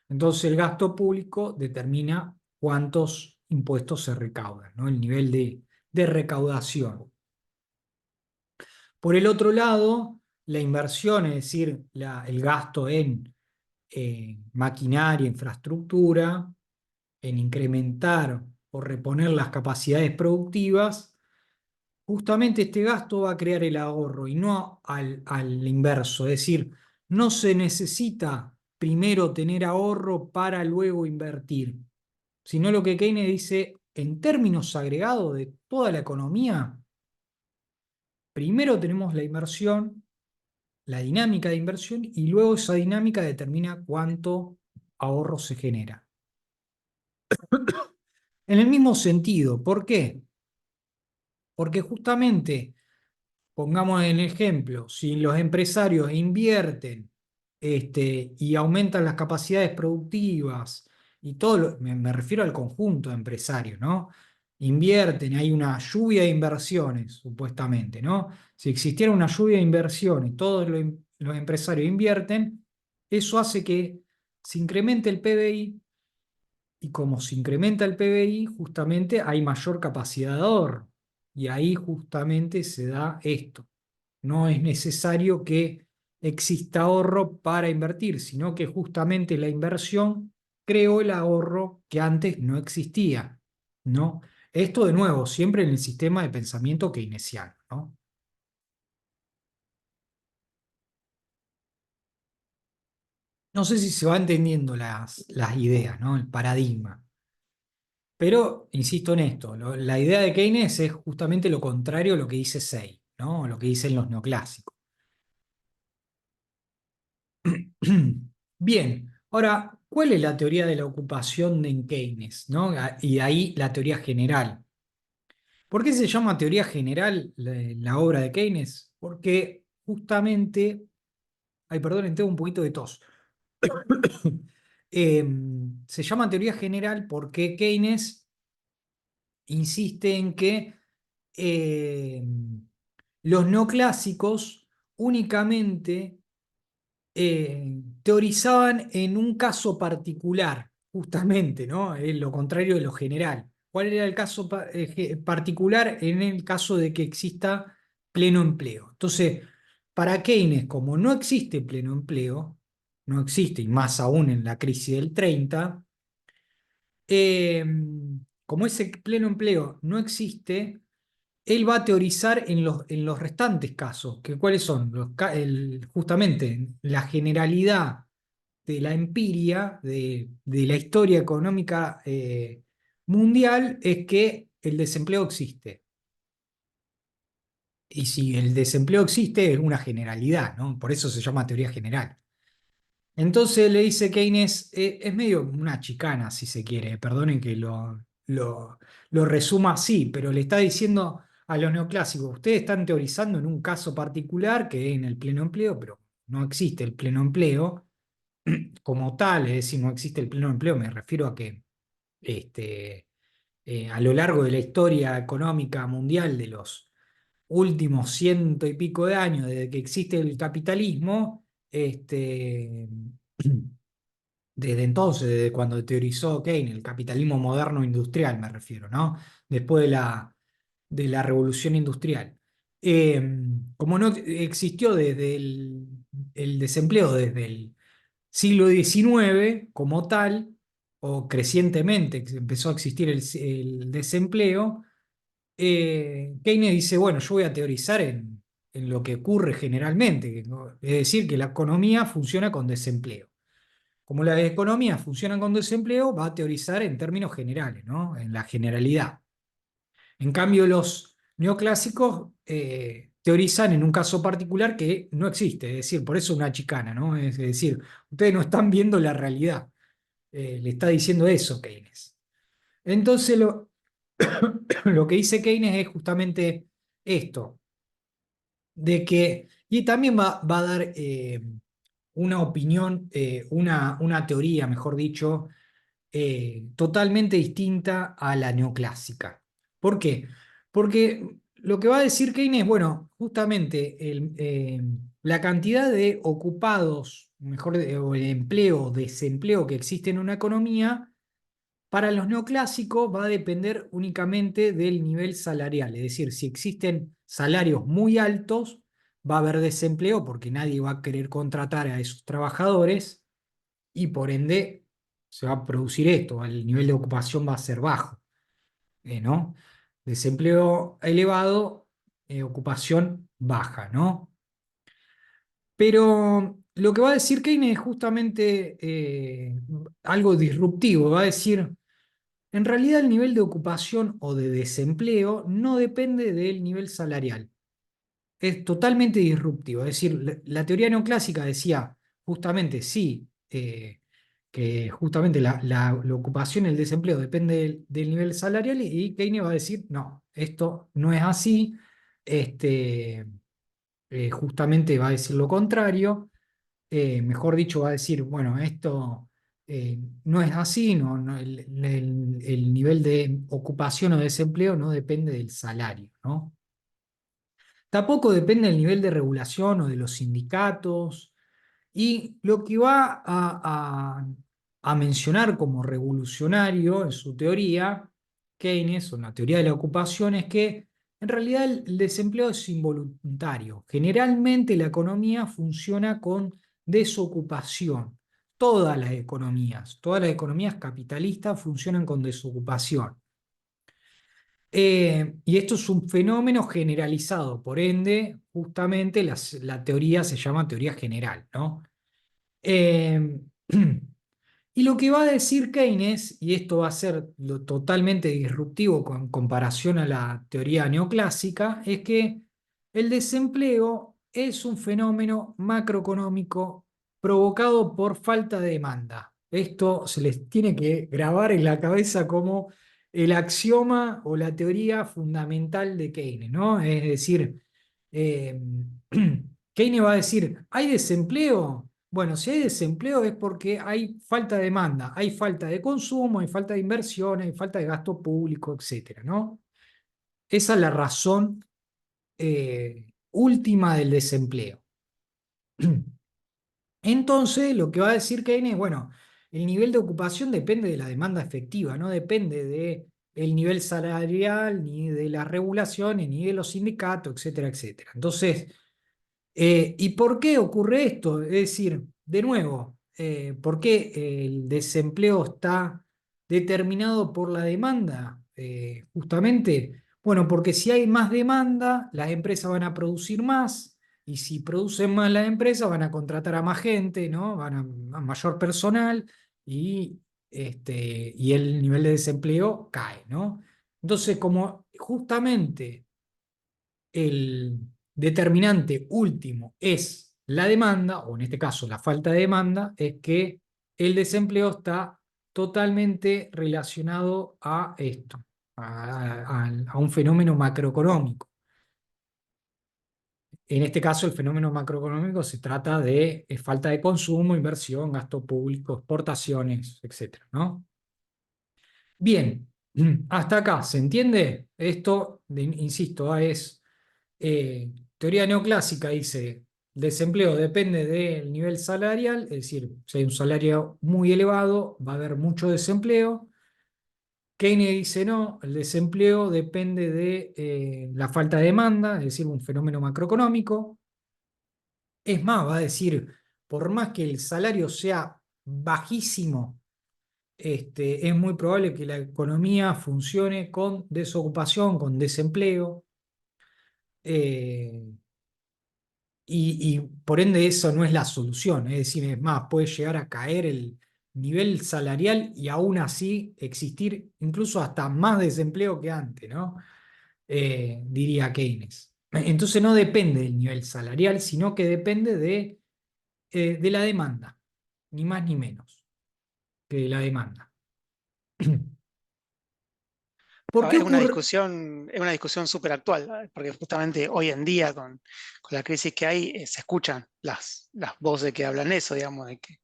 Entonces el gasto público determina cuántos impuestos se recaudan, ¿no? El nivel de recaudación. Por el otro lado, la inversión, es decir, el gasto en maquinaria, infraestructura, en incrementar o reponer las capacidades productivas, justamente este gasto va a crear el ahorro y no al inverso. Es decir, no se necesita primero tener ahorro para luego invertir, sino lo que Keynes dice, en términos agregados de toda la economía, primero tenemos la inversión, la dinámica de inversión, y luego esa dinámica determina cuánto ahorro se genera. En el mismo sentido, ¿por qué? Porque justamente, pongamos el ejemplo, si los empresarios invierten y aumentan las capacidades productivas y todo, me refiero al conjunto de empresarios, ¿no? Invierten, hay una lluvia de inversiones, supuestamente, ¿no? Si existiera una lluvia de inversiones, todos los empresarios invierten, eso hace que se incremente el PBI, y como se incrementa el PBI, justamente hay mayor capacidad de ahorro. Y ahí justamente se da esto. No es necesario que exista ahorro para invertir, sino que justamente la inversión creó el ahorro que antes no existía, ¿no? Esto de nuevo, siempre en el sistema de pensamiento keynesiano, ¿no? No sé si se va entendiendo las ideas, ¿no? El paradigma. Pero insisto en esto, la idea de Keynes es justamente lo contrario a lo que dice Say, ¿no? Lo que dicen los neoclásicos. Bien, ahora, ¿cuál es la teoría de la ocupación en Keynes, ¿no? Y de ahí la teoría general. ¿Por qué se llama teoría general la obra de Keynes? Porque justamente, ay, perdonen, tengo un poquito de tos. Se llama teoría general porque Keynes insiste en que eh, los neoclásicos únicamente teorizaban en un caso particular, justamente, ¿no? Es lo contrario de lo general. ¿Cuál era el caso particular? En el caso de que exista pleno empleo. Entonces, para Keynes, como no existe pleno empleo, no existe, y más aún en la crisis del 30, eh, como ese pleno empleo no existe, él va a teorizar en los restantes casos, que cuáles son justamente la generalidad de la empiria, de la historia económica mundial, es que el desempleo existe. Y si el desempleo existe, es una generalidad, ¿no? Por eso se llama teoría general. Entonces le dice Keynes, es medio una chicana, si se quiere, perdonen que lo resuma así, pero le está diciendo a los neoclásicos, ustedes están teorizando en un caso particular que es en el pleno empleo, pero no existe el pleno empleo como tal, es decir, no existe el pleno empleo, me refiero a que este, a lo largo de la historia económica mundial de los últimos ciento y pico de años, desde que existe el capitalismo, desde entonces, desde cuando teorizó Keynes, el capitalismo moderno industrial me refiero, ¿no? Después de la revolución industrial. Eh, Como no existió desde el desempleo desde el siglo XIX como tal, o crecientemente que empezó a existir el desempleo, Keynes dice, bueno, yo voy a teorizar en lo que ocurre generalmente, es decir, que la economía funciona con desempleo. Como las economías funcionan con desempleo, va a teorizar en términos generales, ¿no? En la generalidad. En cambio, los neoclásicos teorizan en un caso particular que no existe, es decir, por eso una chicana, ¿no? Es decir, ustedes no están viendo la realidad. Le está diciendo eso Keynes. Entonces, lo que dice Keynes es justamente esto, de que, y también va a dar una opinión, una teoría, mejor dicho, totalmente distinta a la neoclásica. ¿Por qué? Porque lo que va a decir Keynes, bueno, justamente la cantidad de ocupados, mejor, o el empleo, desempleo que existe en una economía, para los neoclásicos va a depender únicamente del nivel salarial. Es decir, si existen salarios muy altos, va a haber desempleo porque nadie va a querer contratar a esos trabajadores y por ende se va a producir esto, el nivel de ocupación va a ser bajo, ¿no? Desempleo elevado, ocupación baja, ¿no? Pero lo que va a decir Keynes es justamente algo disruptivo, va a decir, en realidad el nivel de ocupación o de desempleo no depende del nivel salarial, es totalmente disruptivo. Es decir, la teoría neoclásica decía justamente sí, que justamente la ocupación, el desempleo depende del nivel salarial y Keynes va a decir, no, esto no es así, este, justamente va a decir lo contrario, mejor dicho, va a decir, bueno, esto no es así, el nivel de ocupación o desempleo no depende del salario, ¿no? Tampoco depende del nivel de regulación o de los sindicatos. Y lo que va a mencionar como revolucionario en su teoría, Keynes, o en la teoría de la ocupación, es que en realidad el desempleo es involuntario. Generalmente la economía funciona con desocupación. Todas las economías capitalistas funcionan con desocupación. Y esto es un fenómeno generalizado, por ende, justamente la teoría se llama teoría general, ¿no? Eh, y lo que va a decir Keynes, y esto va a ser totalmente disruptivo con comparación a la teoría neoclásica, es que el desempleo es un fenómeno macroeconómico provocado por falta de demanda. Esto se les tiene que grabar en la cabeza como el axioma o la teoría fundamental de Keynes, ¿no? Es decir, eh, Keynes va a decir, ¿hay desempleo? Bueno, si hay desempleo es porque hay falta de demanda, hay falta de consumo, hay falta de inversión, hay falta de gasto público, etcétera, ¿no? Esa es la razón última del desempleo. Entonces, lo que va a decir Keynes, bueno, el nivel de ocupación depende de la demanda efectiva, no depende del nivel salarial, ni de las regulaciones, ni de los sindicatos, etcétera, etcétera. Entonces, ¿y por qué ocurre esto? Es decir, de nuevo, ¿por qué el desempleo está determinado por la demanda? Justamente, bueno, porque si hay más demanda, las empresas van a producir más, y si producen más las empresas, van a contratar a más gente, ¿no? A mayor personal, y, y el nivel de desempleo cae, ¿no? Entonces, como justamente el determinante último es la demanda, o en este caso la falta de demanda, es que el desempleo está totalmente relacionado a esto, a un fenómeno macroeconómico. En este caso, el fenómeno macroeconómico se trata de falta de consumo, inversión, gasto público, exportaciones, etcétera, ¿no? Bien, hasta acá, ¿se entiende? Esto, insisto, es teoría neoclásica, dice, el desempleo depende del nivel salarial, es decir, si hay un salario muy elevado, va a haber mucho desempleo. Keynes dice no, el desempleo depende de la falta de demanda, es decir, un fenómeno macroeconómico. Es más, va a decir, por más que el salario sea bajísimo, es muy probable que la economía funcione con desocupación, con desempleo. eh, y por ende eso no es la solución, es decir, es más, puede llegar a caer el nivel salarial y aún así existir incluso hasta más desempleo que antes, ¿no? Diría Keynes. Entonces no depende del nivel salarial, sino que depende de la demanda, ni más ni menos que de la demanda. ¿Por qué ocurre? Es una discusión súper actual, ¿no? Porque justamente hoy en día, con la crisis que hay, se escuchan las voces que hablan eso, digamos, de que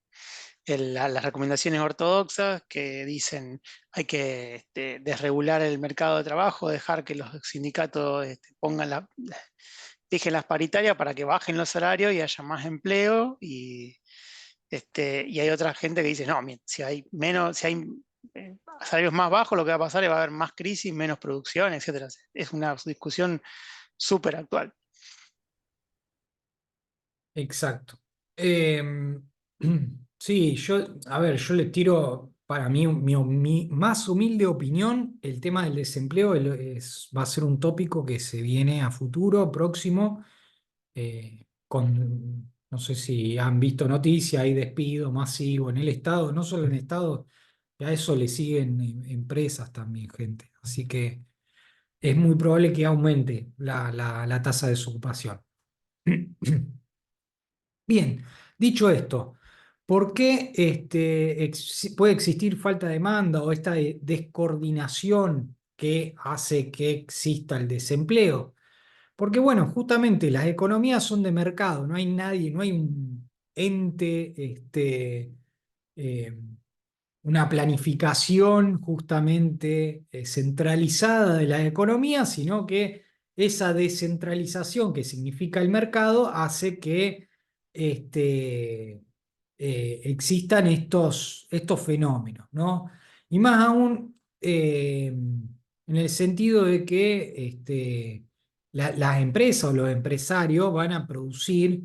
las recomendaciones ortodoxas que dicen hay que desregular el mercado de trabajo, dejar que los sindicatos pongan fijen las paritarias para que bajen los salarios y haya más empleo, y hay otra gente que dice, no, si hay menos, si hay salarios más bajos, lo que va a pasar es que va a haber más crisis, menos producción, etcétera. Es una discusión súper actual. Exacto. Em, sí, a ver, yo le tiro, para mí, mi más humilde opinión, el tema del desempleo va a ser un tópico que se viene a futuro, próximo, no sé si han visto noticias, hay despido masivo en el Estado, no solo en el Estado, a eso le siguen empresas también, gente. Así que es muy probable que aumente la tasa de desocupación. Bien, dicho esto, ¿por qué puede existir falta de demanda o esta descoordinación que hace que exista el desempleo? Porque, bueno, justamente las economías son de mercado, no hay nadie, no hay un ente, eh, una planificación justamente centralizada de la economía, sino que esa descentralización que significa el mercado hace que existan estos fenómenos, ¿no? Y más aún en el sentido de que las empresas o los empresarios van a producir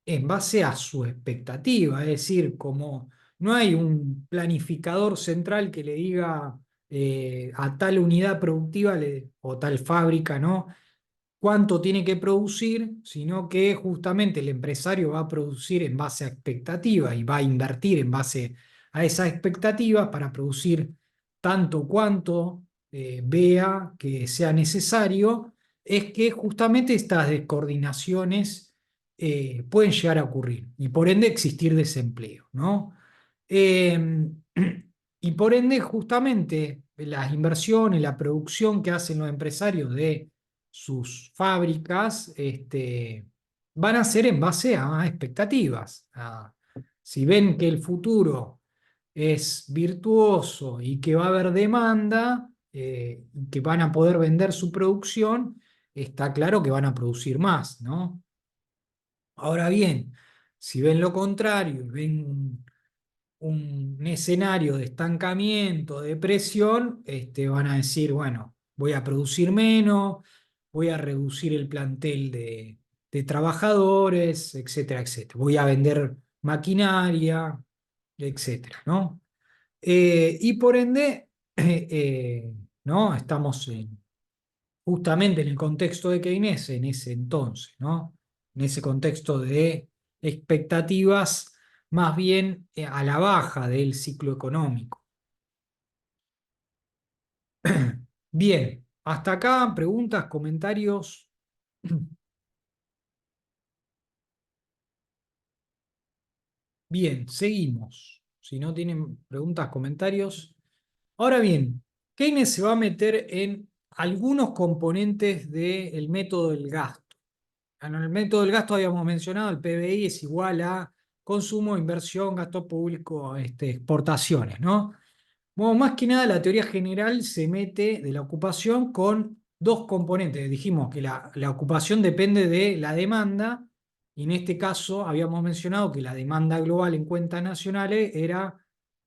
en base a su expectativa, es decir, como no hay un planificador central que le diga, a tal unidad productiva o tal fábrica, ¿no? Cuánto tiene que producir, sino que justamente el empresario va a producir en base a expectativas y va a invertir en base a esas expectativas para producir tanto cuanto vea que sea necesario, es que justamente estas descoordinaciones pueden llegar a ocurrir y por ende existir desempleo, ¿no? Eh, y por ende justamente las inversiones, la producción que hacen los empresarios de sus fábricas van a ser en base a expectativas. Si ven que el futuro es virtuoso y que va a haber demanda, y que van a poder vender su producción, está claro que van a producir más, ¿no? Ahora bien, si ven lo contrario, ven un escenario de estancamiento, de presión, van a decir, bueno, voy a producir menos, voy a reducir el plantel de trabajadores, etcétera, etcétera. Voy a vender maquinaria, etcétera, ¿no? Y por ende, ¿no? Estamos justamente en el contexto de Keynes en ese entonces, ¿no? En ese contexto de expectativas más bien a la baja del ciclo económico. Bien, hasta acá preguntas, comentarios. Bien, seguimos. Si no tienen preguntas, comentarios. Ahora bien, Keynes se va a meter en algunos componentes del método del gasto. En el método del gasto habíamos mencionado, el PBI es igual a consumo, inversión, gasto público, exportaciones, ¿no? Bueno, más que nada la teoría general se mete de la ocupación con dos componentes. Dijimos que la ocupación depende de la demanda, y en este caso habíamos mencionado que la demanda global en cuentas nacionales era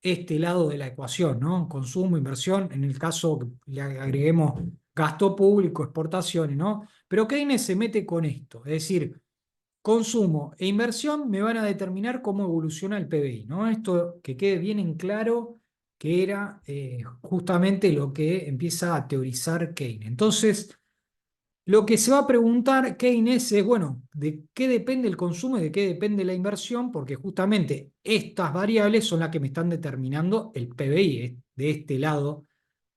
este lado de la ecuación, ¿no? Consumo, inversión, en el caso que le agreguemos gasto público, exportaciones, ¿no? Pero Keynes se mete con esto, es decir, consumo e inversión me van a determinar cómo evoluciona el PBI, ¿no? Esto que quede bien en claro que era justamente lo que empieza a teorizar Keynes. Entonces, lo que se va a preguntar Keynes es, bueno, ¿de qué depende el consumo y de qué depende la inversión? Porque justamente estas variables son las que me están determinando el PBI, de este lado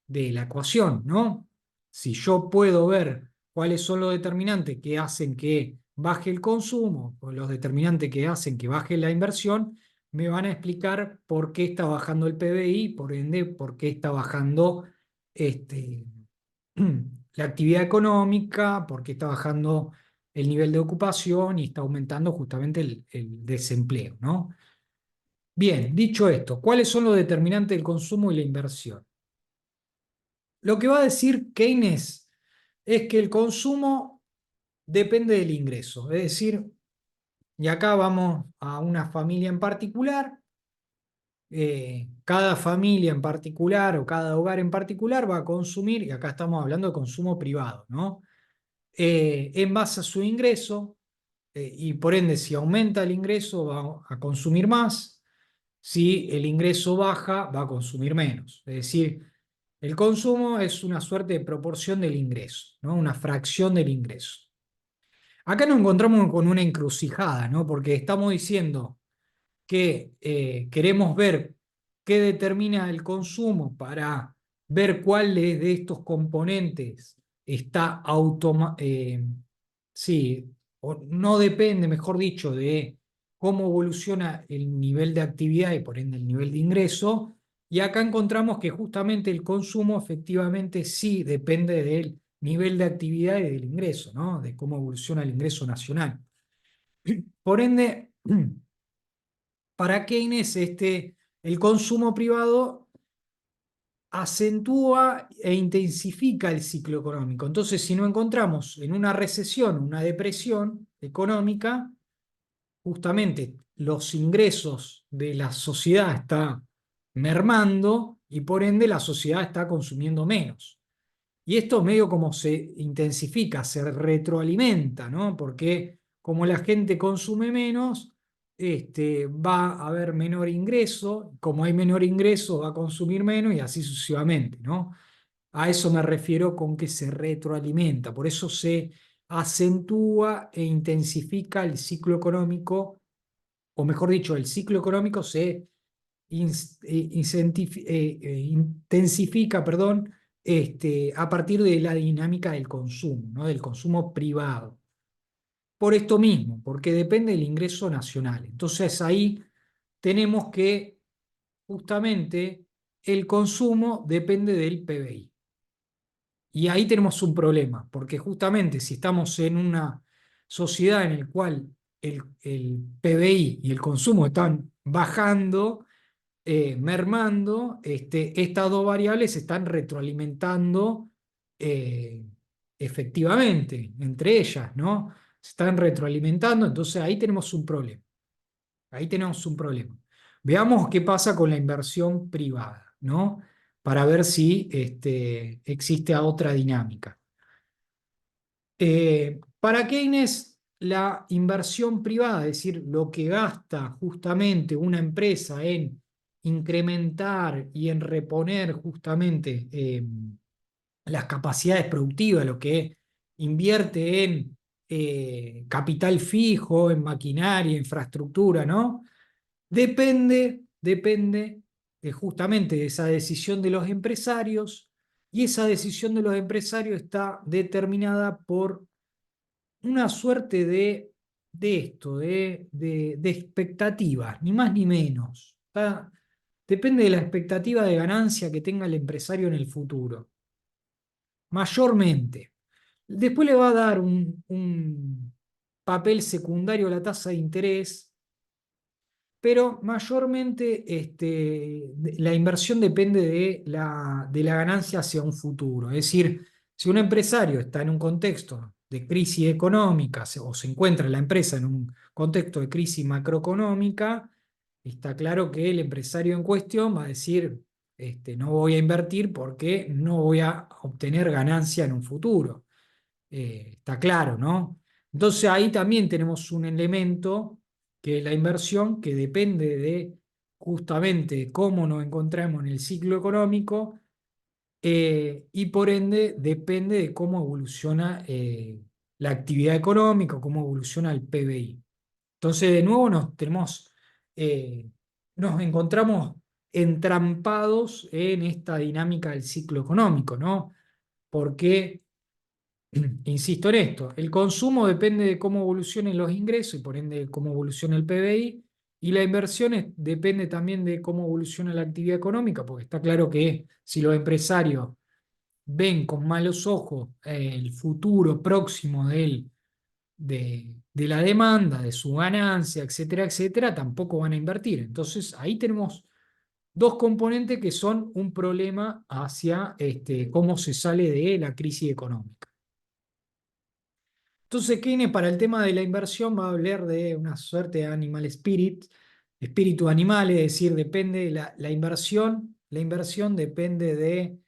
de la ecuación, ¿no? Si yo puedo ver cuáles son los determinantes que hacen que baje el consumo o los determinantes que hacen que baje la inversión, me van a explicar por qué está bajando el PBI, por ende, por qué está bajando este, la actividad económica, por qué está bajando el nivel de ocupación y está aumentando justamente el desempleo, ¿no? Bien, dicho esto, ¿cuáles son los determinantes del consumo y la inversión? Lo que va a decir Keynes es que el consumo depende del ingreso. Es decir, y acá vamos a una familia en particular, cada familia en particular o cada hogar en particular va a consumir, y acá estamos hablando de consumo privado, ¿no? En base a su ingreso, y por ende si aumenta el ingreso va a consumir más, si el ingreso baja va a consumir menos. Es decir, el consumo es una suerte de proporción del ingreso, ¿no? Una fracción del ingreso. Acá nos encontramos con una encrucijada, ¿no? Porque estamos diciendo que queremos ver qué determina el consumo para ver cuál de estos componentes está sí, o no depende, mejor dicho, de cómo evoluciona el nivel de actividad y por ende el nivel de ingreso. Y acá encontramos que justamente el consumo efectivamente sí depende del nivel de actividad y del ingreso, ¿no? De cómo evoluciona el ingreso nacional. Por ende, para Keynes, el consumo privado acentúa e intensifica el ciclo económico. Entonces, si nos encontramos en una recesión, una depresión económica, justamente los ingresos de la sociedad están mermando y por ende la sociedad está consumiendo menos. Y esto medio como se intensifica, se retroalimenta, ¿no? Porque como la gente consume menos, va a haber menor ingreso, como hay menor ingreso va a consumir menos y así sucesivamente, ¿no? A eso me refiero con que se retroalimenta, por eso se acentúa e intensifica el ciclo económico, o mejor dicho, el ciclo económico se intensifica, perdón, a partir de la dinámica del consumo, ¿no? Del consumo privado. Por esto mismo, porque depende del ingreso nacional. Entonces ahí tenemos que justamente el consumo depende del PBI. Y ahí tenemos un problema, porque justamente si estamos en una sociedad en la cual el PBI y el consumo están bajando, mermando, estas dos variables se están retroalimentando eh, efectivamente entre ellas, ¿no? Se están retroalimentando, entonces ahí tenemos un problema. Ahí tenemos un problema. Veamos qué pasa con la inversión privada, ¿no? Para ver si existe otra dinámica. Para Keynes, la inversión privada, es decir, lo que gasta justamente una empresa en incrementar y en reponer justamente las capacidades productivas, lo que invierte en capital fijo, en maquinaria, infraestructura, ¿no? Depende de justamente de esa decisión de los empresarios, y esa decisión de los empresarios está determinada por una suerte de expectativas, ni más ni menos. Depende de la expectativa de ganancia que tenga el empresario en el futuro, mayormente. Después le va a dar un papel secundario a la tasa de interés, pero mayormente la inversión depende de la ganancia hacia un futuro. Es decir, si un empresario está en un contexto de crisis económica o se encuentra la empresa en un contexto de crisis macroeconómica, está claro que el empresario en cuestión va a decir, no voy a invertir porque no voy a obtener ganancia en un futuro. Está claro, ¿no? Entonces ahí también tenemos un elemento que es la inversión, que depende de justamente cómo nos encontramos en el ciclo económico, y por ende depende de cómo evoluciona la actividad económica, cómo evoluciona el PBI. Entonces de nuevo nos encontramos entrampados en esta dinámica del ciclo económico, ¿no? Porque insisto en esto, el consumo depende de cómo evolucionen los ingresos y por ende de cómo evoluciona el PBI, y la inversión depende también de cómo evoluciona la actividad económica, porque está claro que si los empresarios ven con malos ojos el futuro próximo de la demanda, de su ganancia, etcétera, etcétera, tampoco van a invertir. Entonces ahí tenemos dos componentes que son un problema hacia cómo se sale de la crisis económica. Entonces, Keynes para el tema de la inversión va a hablar de una suerte de animal spirit, espíritu animal, es decir, depende de la inversión depende de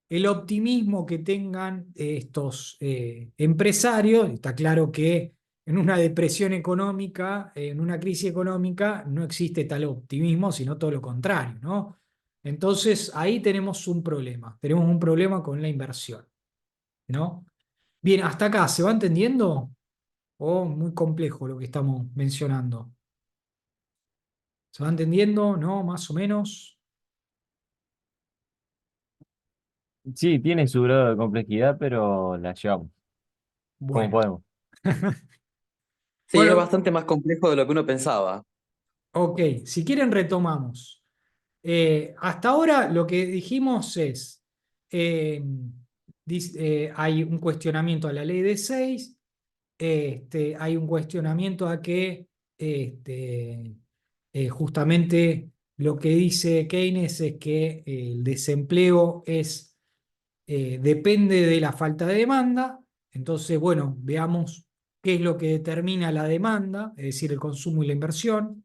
el optimismo que tengan estos empresarios. Está claro que en una depresión económica, en una crisis económica, no existe tal optimismo, sino todo lo contrario, ¿no? Entonces, ahí tenemos un problema con la inversión, ¿no? Bien, hasta acá, ¿se va entendiendo? ¿O muy complejo lo que estamos mencionando? ¿Se va entendiendo? ¿No? Más o menos. Sí, tiene su grado de complejidad, pero la llevamos. ¿Cómo Bueno. podemos? Sí, es Bueno, bastante más complejo de lo que uno pensaba. ok, si quieren retomamos. Hasta ahora lo que dijimos es, eh, hay un cuestionamiento a la ley de 6, hay un cuestionamiento a que este, justamente lo que dice Keynes es que el desempleo depende de la falta de demanda. Entonces, bueno, veamos qué es lo que determina la demanda, es decir, el consumo y la inversión.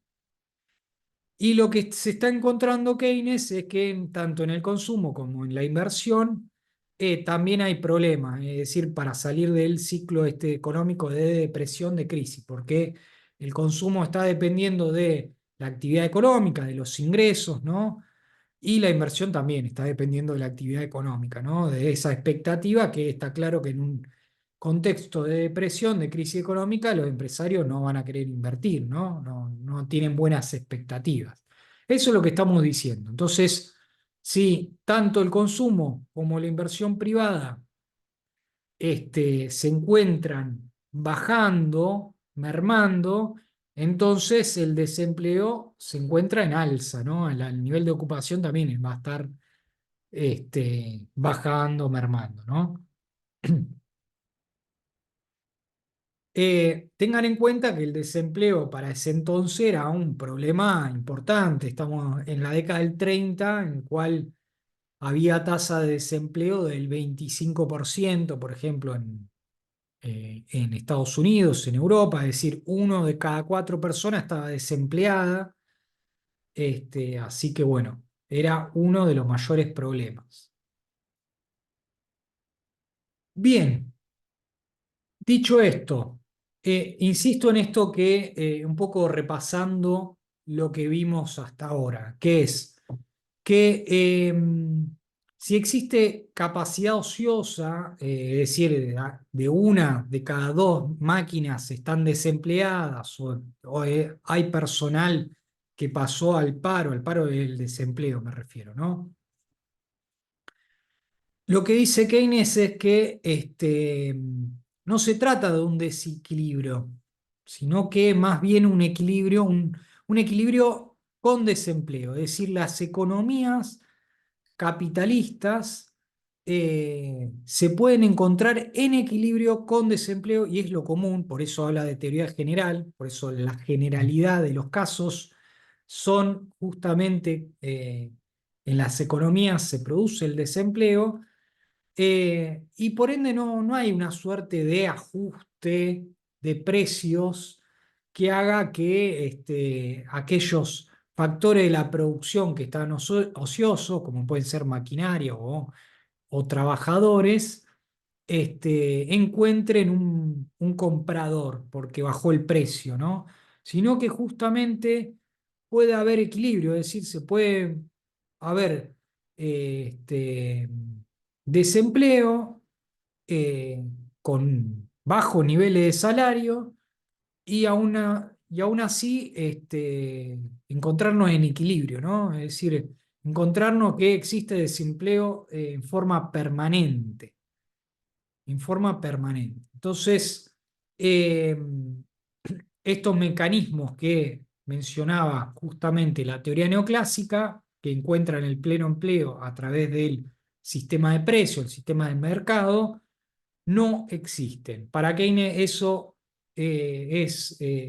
Y lo que se está encontrando Keynes es que tanto en el consumo como en la inversión también hay problemas, es decir, para salir del ciclo económico de depresión, de crisis, porque el consumo está dependiendo de la actividad económica, de los ingresos, ¿no? Y la inversión también está dependiendo de la actividad económica, ¿no? De esa expectativa que está claro que en un contexto de depresión, de crisis económica, los empresarios no van a querer invertir, ¿no? No tienen buenas expectativas. Eso es lo que estamos diciendo. Entonces, si tanto el consumo como la inversión privada se encuentran bajando, mermando, entonces el desempleo se encuentra en alza, ¿no? El nivel de ocupación también va a estar bajando, mermando, ¿no? Tengan en cuenta que el desempleo para ese entonces era un problema importante. Estamos en la década del 30, en el cual había tasa de desempleo del 25%, por ejemplo, en Estados Unidos, en Europa, es decir, 1 de cada 4 personas estaba desempleada. Así que bueno, era uno de los mayores problemas. Bien, dicho esto, insisto en esto que un poco repasando lo que vimos hasta ahora, que es que si existe capacidad ociosa, es decir, de 1 de cada 2 máquinas están desempleadas o hay personal que pasó al paro del desempleo me refiero, ¿no? Lo que dice Keynes es que no se trata de un desequilibrio, sino que más bien un equilibrio, un equilibrio con desempleo. Es decir, las economías capitalistas se pueden encontrar en equilibrio con desempleo y es lo común, por eso habla de teoría general, por eso la generalidad de los casos son justamente en las economías se produce el desempleo y por ende no hay una suerte de ajuste de precios que haga que aquellos factores de la producción que están ociosos, como pueden ser maquinaria o trabajadores, encuentren un comprador porque bajó el precio, ¿no? Sino que justamente puede haber equilibrio, es decir, se puede haber desempleo con bajos niveles de salario y aún así encontrarnos en equilibrio, ¿no? Es decir, encontrarnos que existe desempleo en forma permanente. Entonces, eh, estos mecanismos que mencionaba justamente la teoría neoclásica, que encuentran el pleno empleo a través del sistema de precios, el sistema de mercado, no existen. Para Keynes eso se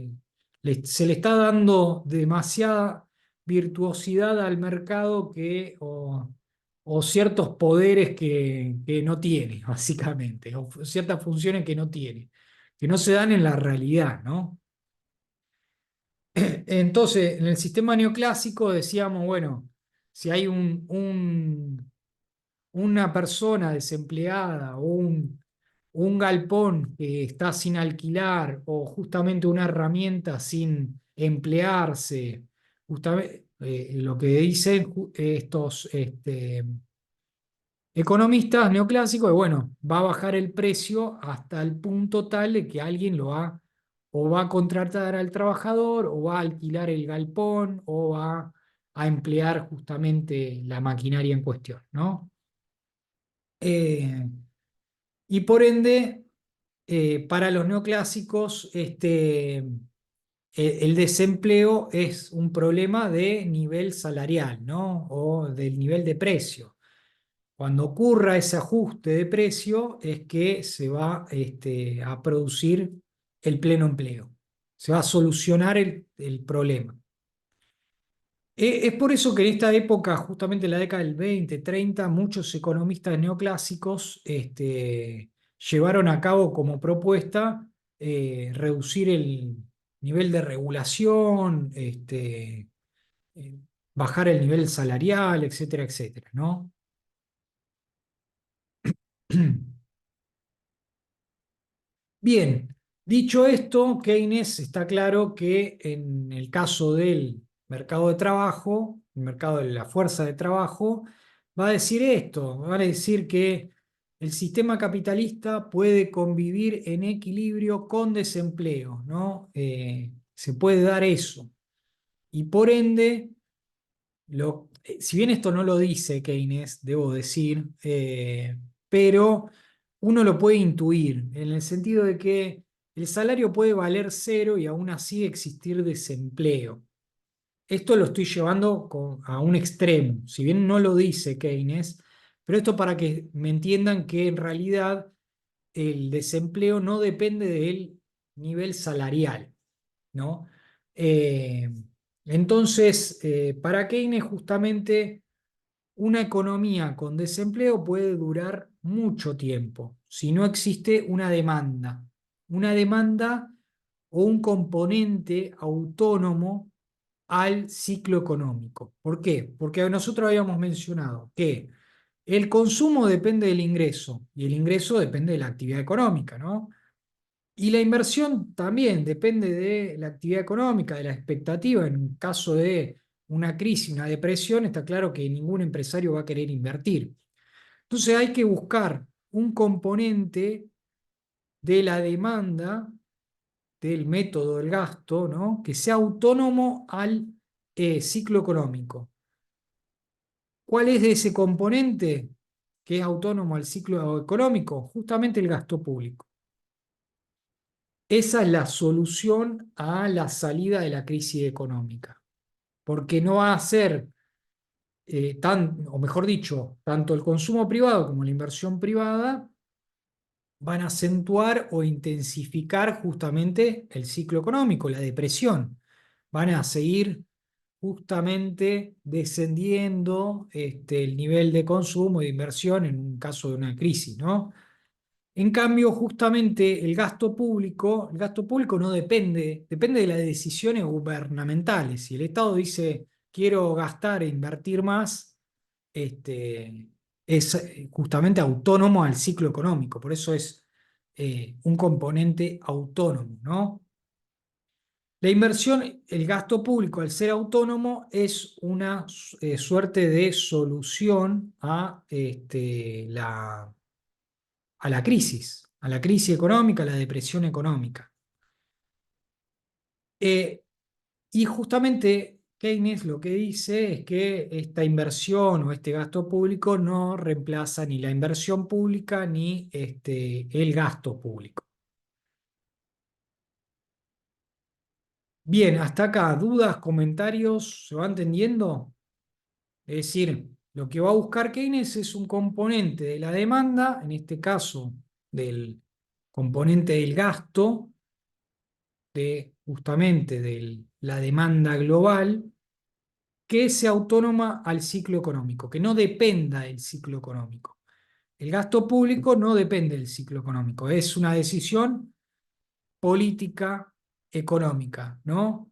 le está dando demasiada virtuosidad al mercado o ciertos poderes que no tiene, básicamente, o ciertas funciones que no tiene, que no se dan en la realidad, ¿no? Entonces, en el sistema neoclásico decíamos, bueno, si hay una persona desempleada o un galpón que está sin alquilar o justamente una herramienta sin emplearse, justamente lo que dicen estos economistas neoclásicos, bueno, va a bajar el precio hasta el punto tal de que alguien o va a contratar al trabajador o va a alquilar el galpón o va a emplear justamente la maquinaria en cuestión, ¿no? Eh, y por ende, para los neoclásicos, el desempleo es un problema de nivel salarial, ¿no? O del nivel de precio. Cuando ocurra ese ajuste de precio es que se va a producir el pleno empleo. Se va a solucionar el problema. Es por eso que en esta época, justamente en la década del 20, 30, muchos economistas neoclásicos llevaron a cabo como propuesta reducir el nivel de regulación, eh, bajar el nivel salarial, etcétera, etcétera, ¿no? Bien, Dicho esto, Keynes está claro que en el caso del mercado de trabajo, el mercado de la fuerza de trabajo, va a decir esto, va a decir que el sistema capitalista puede convivir en equilibrio con desempleo, ¿no? Se puede dar eso. Y por ende, si bien esto no lo dice Keynes, debo decir, pero uno lo puede intuir, en el sentido de que el salario puede valer cero y aún así existir desempleo. Esto lo estoy llevando a un extremo, si bien no lo dice Keynes, pero esto para que me entiendan que en realidad el desempleo no depende del nivel salarial, ¿no? Eh, entonces, para Keynes justamente una economía con desempleo puede durar mucho tiempo si no existe una demanda o un componente autónomo al ciclo económico. ¿Por qué? Porque nosotros habíamos mencionado que el consumo depende del ingreso y el ingreso depende de la actividad económica, ¿no? Y la inversión también depende de la actividad económica, de la expectativa. En caso de una crisis, una depresión, está claro que ningún empresario va a querer invertir. Entonces hay que buscar un componente de la demanda del método del gasto, ¿no? Que sea autónomo al ciclo económico. ¿Cuál es ese componente que es autónomo al ciclo económico? Justamente el gasto público. Esa es la solución a la salida de la crisis económica, porque no va a ser o mejor dicho, tanto el consumo privado como la inversión privada van a acentuar o intensificar justamente el ciclo económico, la depresión. Van a seguir justamente descendiendo el nivel de consumo y de inversión en un caso de una crisis, ¿no? En cambio, justamente el gasto público no depende de las decisiones gubernamentales. Si el Estado dice quiero gastar e invertir más, es justamente autónomo al ciclo económico. Por eso es un componente autónomo, ¿no? La inversión, el gasto público, al ser autónomo, es una suerte de solución a la crisis económica, a la depresión económica. Y justamente Keynes lo que dice es que esta inversión o este gasto público no reemplaza ni la inversión pública ni el gasto público. Bien, hasta acá, dudas, comentarios, ¿se va entendiendo? Es decir, lo que va a buscar Keynes es un componente de la demanda, en este caso del componente del gasto, justamente de la demanda global, que sea autónoma al ciclo económico, que no dependa del ciclo económico. El gasto público no depende del ciclo económico, es una decisión política económica, ¿no?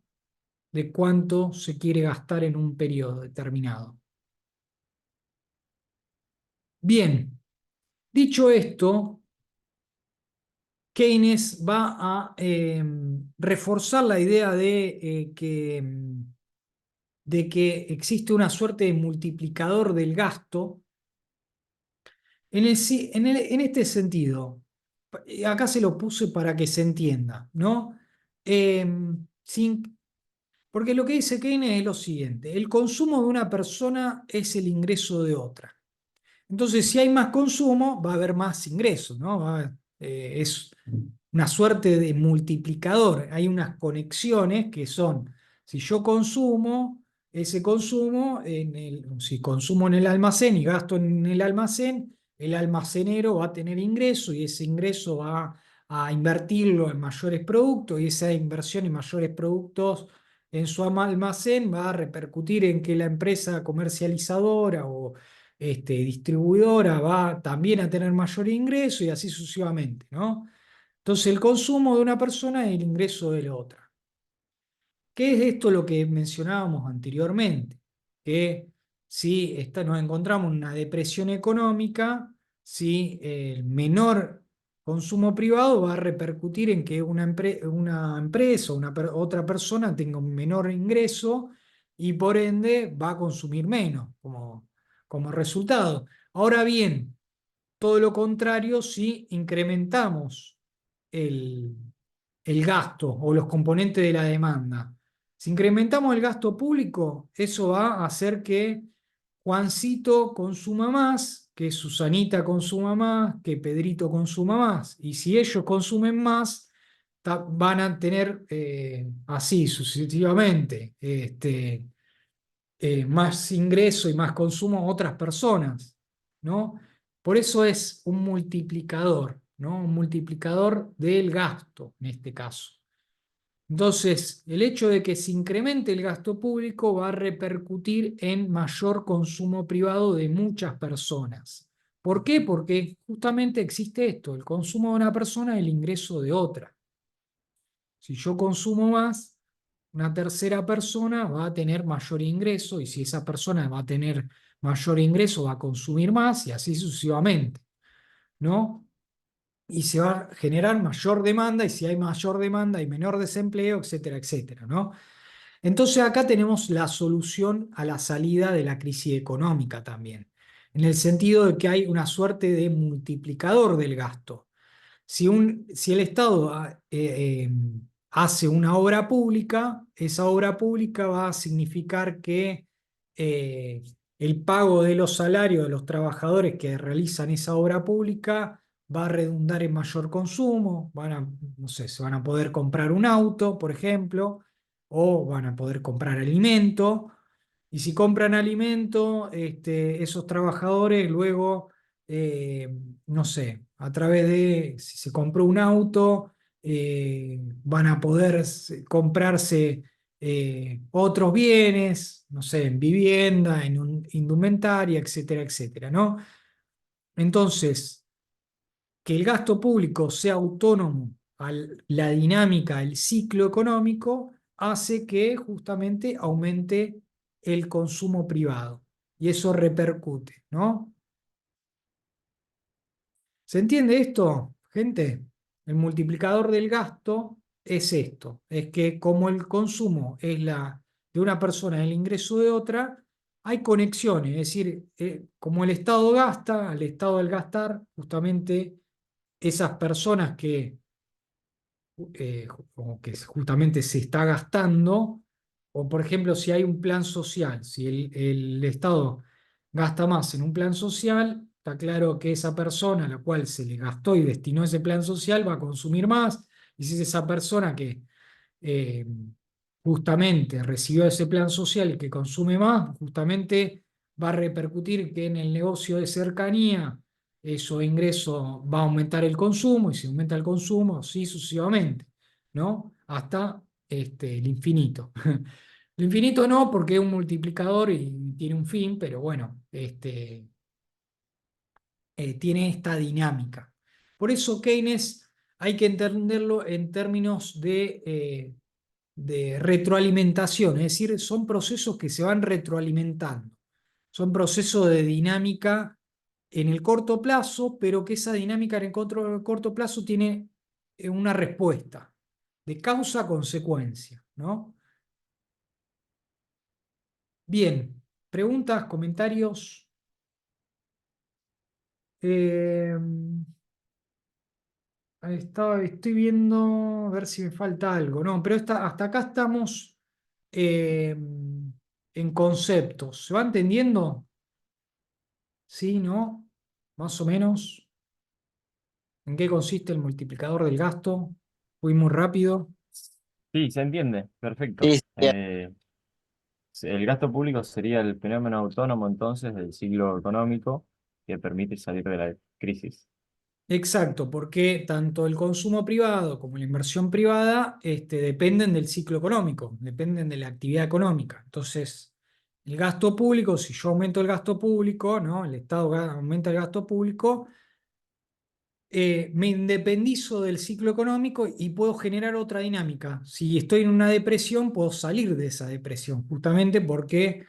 De cuánto se quiere gastar en un periodo determinado. Bien, dicho esto, Keynes va a reforzar la idea de que existe una suerte de multiplicador del gasto en este sentido. Acá se lo puse para que se entienda, ¿no? Eh, sin, Porque lo que dice Keynes es lo siguiente: el consumo de una persona es el ingreso de otra. Entonces, si hay más consumo, va a haber más ingresos, ¿no? Es una suerte de multiplicador. Hay unas conexiones que son, si yo consumo, ese consumo, si consumo en el almacén y gasto en el almacenero va a tener ingreso y ese ingreso va a invertirlo en mayores productos y esa inversión en mayores productos en su almacén va a repercutir en que la empresa comercializadora o distribuidora va también a tener mayor ingreso y así sucesivamente, ¿no? Entonces el consumo de una persona es el ingreso de la otra. ¿Qué es esto lo que mencionábamos anteriormente? Que si nos encontramos en una depresión económica, si el menor consumo privado va a repercutir en que una empresa o otra persona tenga un menor ingreso y por ende va a consumir menos como resultado. Ahora bien, todo lo contrario si incrementamos el, el gasto o los componentes de la demanda. Si incrementamos el gasto público, eso va a hacer que Juancito consuma más, que Susanita consuma más, que Pedrito consuma más. Y si ellos consumen más, van a tener así sucesivamente más ingreso y más consumo otras personas, ¿no? Por eso es un multiplicador, ¿no? Un multiplicador del gasto en este caso. Entonces, el hecho de que se incremente el gasto público va a repercutir en mayor consumo privado de muchas personas. ¿Por qué? Porque justamente existe esto, el consumo de una persona es el ingreso de otra. Si yo consumo más, una tercera persona va a tener mayor ingreso y si esa persona va a tener mayor ingreso va a consumir más y así sucesivamente, ¿no? Y se va a generar mayor demanda y si hay mayor demanda hay menor desempleo, etcétera, etcétera, ¿no? Entonces acá tenemos la solución a la salida de la crisis económica también, en el sentido de que hay una suerte de multiplicador del gasto. Si el Estado hace una obra pública, esa obra pública va a significar que eh, el pago de los salarios de los trabajadores que realizan esa obra pública va a redundar en mayor consumo, no sé, se van a poder comprar un auto, por ejemplo, o van a poder comprar alimento. Y si compran alimento, esos trabajadores luego eh, no sé, a través de, si se compró un auto, van a poder comprarse otros bienes, no sé, en vivienda, en indumentaria, etcétera, etcétera, ¿no? Entonces, que el gasto público sea autónomo a la dinámica del ciclo económico hace que justamente aumente el consumo privado y eso repercute, ¿no? ¿Se entiende esto, gente? El multiplicador del gasto es esto, es que como el consumo es la de una persona el ingreso de otra, hay conexiones, es decir, como el Estado gasta, al Estado al gastar, justamente esas personas como que justamente se está gastando, o por ejemplo, si hay un plan social, si el Estado gasta más en un plan social, está claro que esa persona a la cual se le gastó y destinó ese plan social va a consumir más, y si es esa persona que eh, justamente recibió ese plan social y que consume más, justamente va a repercutir que en el negocio de cercanía eso ingreso va a aumentar el consumo, y si aumenta el consumo, sí sucesivamente, ¿no? Hasta el infinito. El infinito no, porque es un multiplicador y tiene un fin, pero bueno, tiene esta dinámica. Por eso Keynes hay que entenderlo en términos de retroalimentación, es decir, son procesos que se van retroalimentando, son procesos de dinámica en el corto plazo, pero que esa dinámica en el corto plazo tiene una respuesta de causa-consecuencia, ¿no? Bien, preguntas, comentarios. Eh, estoy viendo a ver si me falta algo, ¿no? Pero hasta acá estamos en conceptos. ¿Se va entendiendo? ¿Sí, no? Más o menos. ¿En qué consiste el multiplicador del gasto? Fui muy rápido. Sí, se entiende, perfecto. Sí, sí. El gasto público sería el fenómeno autónomo entonces del ciclo económico que permite salir de la crisis. Exacto, porque tanto el consumo privado como la inversión privada dependen del ciclo económico, dependen de la actividad económica. Entonces, el gasto público, si yo aumento el gasto público, ¿no? El Estado aumenta el gasto público, me independizo del ciclo económico y puedo generar otra dinámica. Si estoy en una depresión, puedo salir de esa depresión, justamente porque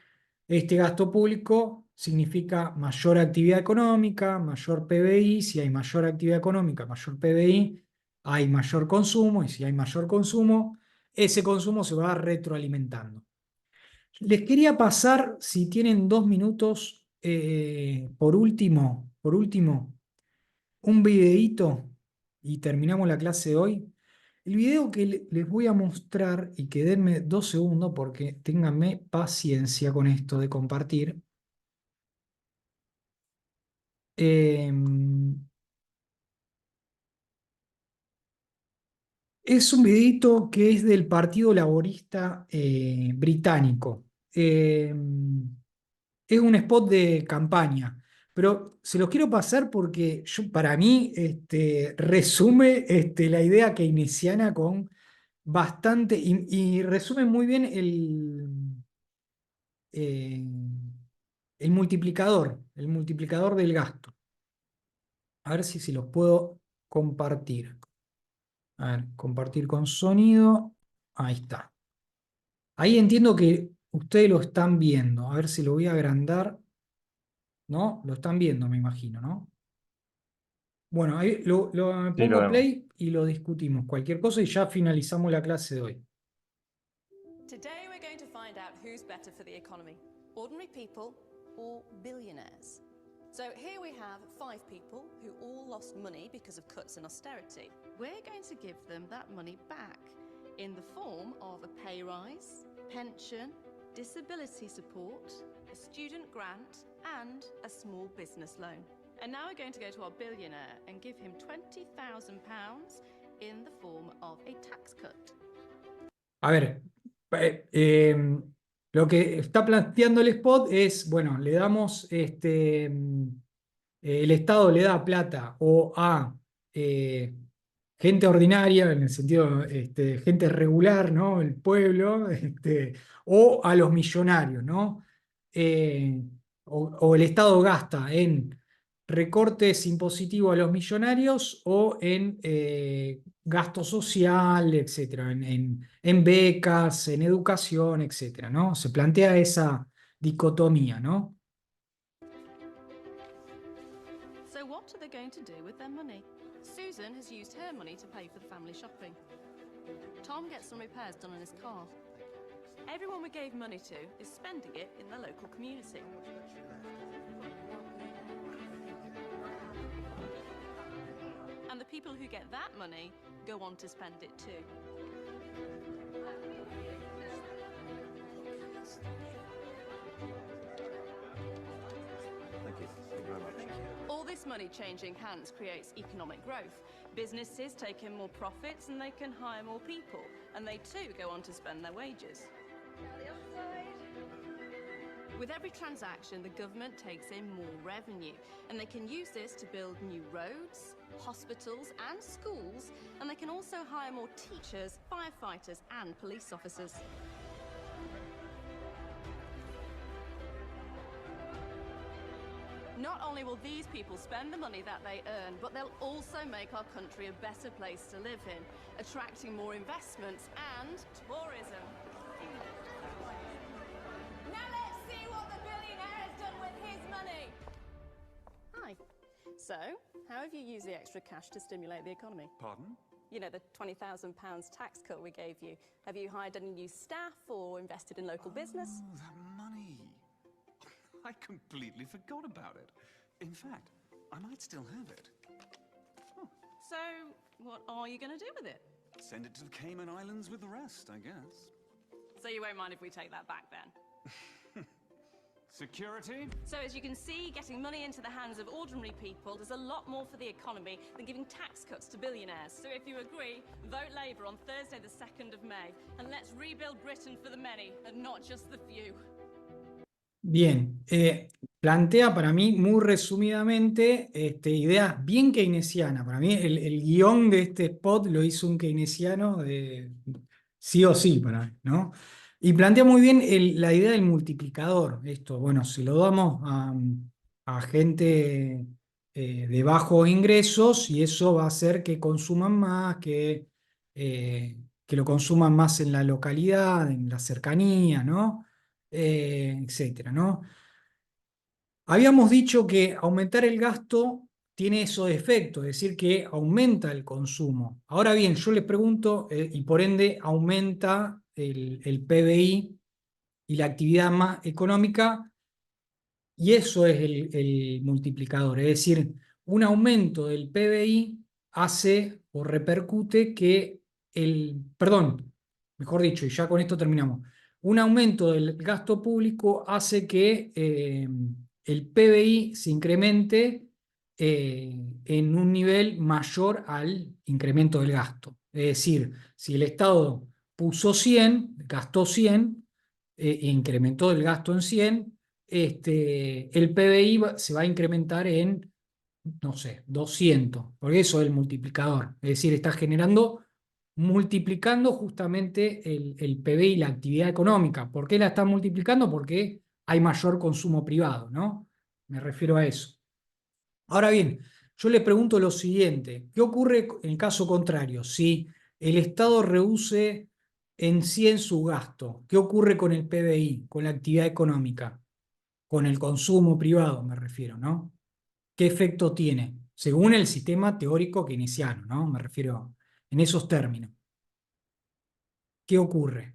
este gasto público significa mayor actividad económica, mayor PBI. Si hay mayor actividad económica, mayor PBI, hay mayor consumo, y si hay mayor consumo, ese consumo se va retroalimentando. Les quería pasar, si tienen 2 minutos, por último, un videíto y terminamos la clase de hoy. El video que les voy a mostrar, y que denme 2 segundos porque ténganme paciencia con esto de compartir. Es un videito que es del Partido Laborista británico. Es un spot de campaña, pero se los quiero pasar porque para mí resume la idea keynesiana con bastante, y resume muy bien eh, el multiplicador del gasto. A ver si se los puedo compartir. A ver, compartir con sonido. Ahí está. Ahí entiendo que ustedes lo están viendo. A ver si lo voy a agrandar. ¿No? Lo están viendo, me imagino, ¿no? Bueno, ahí Sí, lo pongo vemos. play y lo discutimos. Cualquier cosa y ya finalizamos la clase de hoy. Today we're going to find out who's better for the economy, ordinary people or billionaires. So here we have 5 people who all lost money because of cuts and austerity. We're going to give them that money back in the form of a pay rise, pension, disability support, a student grant and a small business loan. And now we're going to go to our billionaire and give him £20,000 in the form of a tax cut. A ver, lo que está planteando el spot es, bueno, le damos, el Estado le da plata o a gente ordinaria, en el sentido, gente regular, ¿no? El pueblo, o a los millonarios, ¿no? O el Estado gasta en recortes impositivos a los millonarios o en gasto social, etcétera, en becas, en educación, etcétera, ¿no? Se plantea esa dicotomía, ¿no? So what are they going to do with their money? Susan has used her money to pay for the family shopping. Tom gets some repairs done on his car. Everyone we gave money to is spending it in the local community. And the people who get that money go on to spend it too. Thank you. Thank you very much. All this money changing hands creates economic growth. Businesses take in more profits and they can hire more people, and they too go on to spend their wages. With every transaction, the government takes in more revenue, and they can use this to build new roads, hospitals and schools, and they can also hire more teachers, firefighters and police officers. Not only will these people spend the money that they earn, but they'll also make our country a better place to live in, attracting more investments and tourism. Now let's see what the billionaire has done with his money. Hi. So, how have you used the extra cash to stimulate the economy? Pardon? You know, the £20,000 tax cut we gave you. Have you hired any new staff or invested in local business? Oh, that money. I completely forgot about it. In fact, I might still have it. So, what are you going to do with it? Send it to the Cayman Islands with the rest, I guess. So you won't mind if we take that back then? Security? So as you can see, getting money into the hands of ordinary people does a lot more for the economy than giving tax cuts to billionaires. So if you agree, vote Labour on Thursday the 2nd of May. And let's rebuild Britain for the many and not just the few. Bien, plantea para mí muy resumidamente ideas bien keynesianas. Para mí el guión de este spot lo hizo un keynesiano sí o sí, ¿no? Y plantea muy bien la idea del multiplicador. Esto, bueno, si lo damos a gente de bajos ingresos, y eso va a hacer que consuman más, que lo consuman más en la localidad, en la cercanía, ¿no? Etcétera, ¿no? Habíamos dicho que aumentar el gasto tiene esos efectos, es decir, que aumenta el consumo. Ahora bien, yo les pregunto, y por ende aumenta el PBI y la actividad más económica, y eso es el multiplicador. Es decir, un aumento del PBI hace o repercute que perdón, mejor dicho, y ya con esto terminamos. Un aumento del gasto público hace que el PBI se incremente en un nivel mayor al incremento del gasto. Es decir, si el Estado puso 100, gastó 100, e incrementó el gasto en 100, el PBI se va a incrementar en, no sé, 200, porque eso es el multiplicador. Es decir, está generando, multiplicando justamente el PBI, la actividad económica. ¿Por qué la está multiplicando? Porque hay mayor consumo privado, ¿no? Me refiero a eso. Ahora bien, yo le pregunto lo siguiente, ¿qué ocurre en el caso contrario? Si el Estado reduce en 100 su gasto, ¿qué ocurre con el PBI, con la actividad económica? Con el consumo privado, me refiero, ¿no? ¿Qué efecto tiene? Según el sistema teórico keynesiano, ¿no? Me refiero en esos términos. ¿Qué ocurre?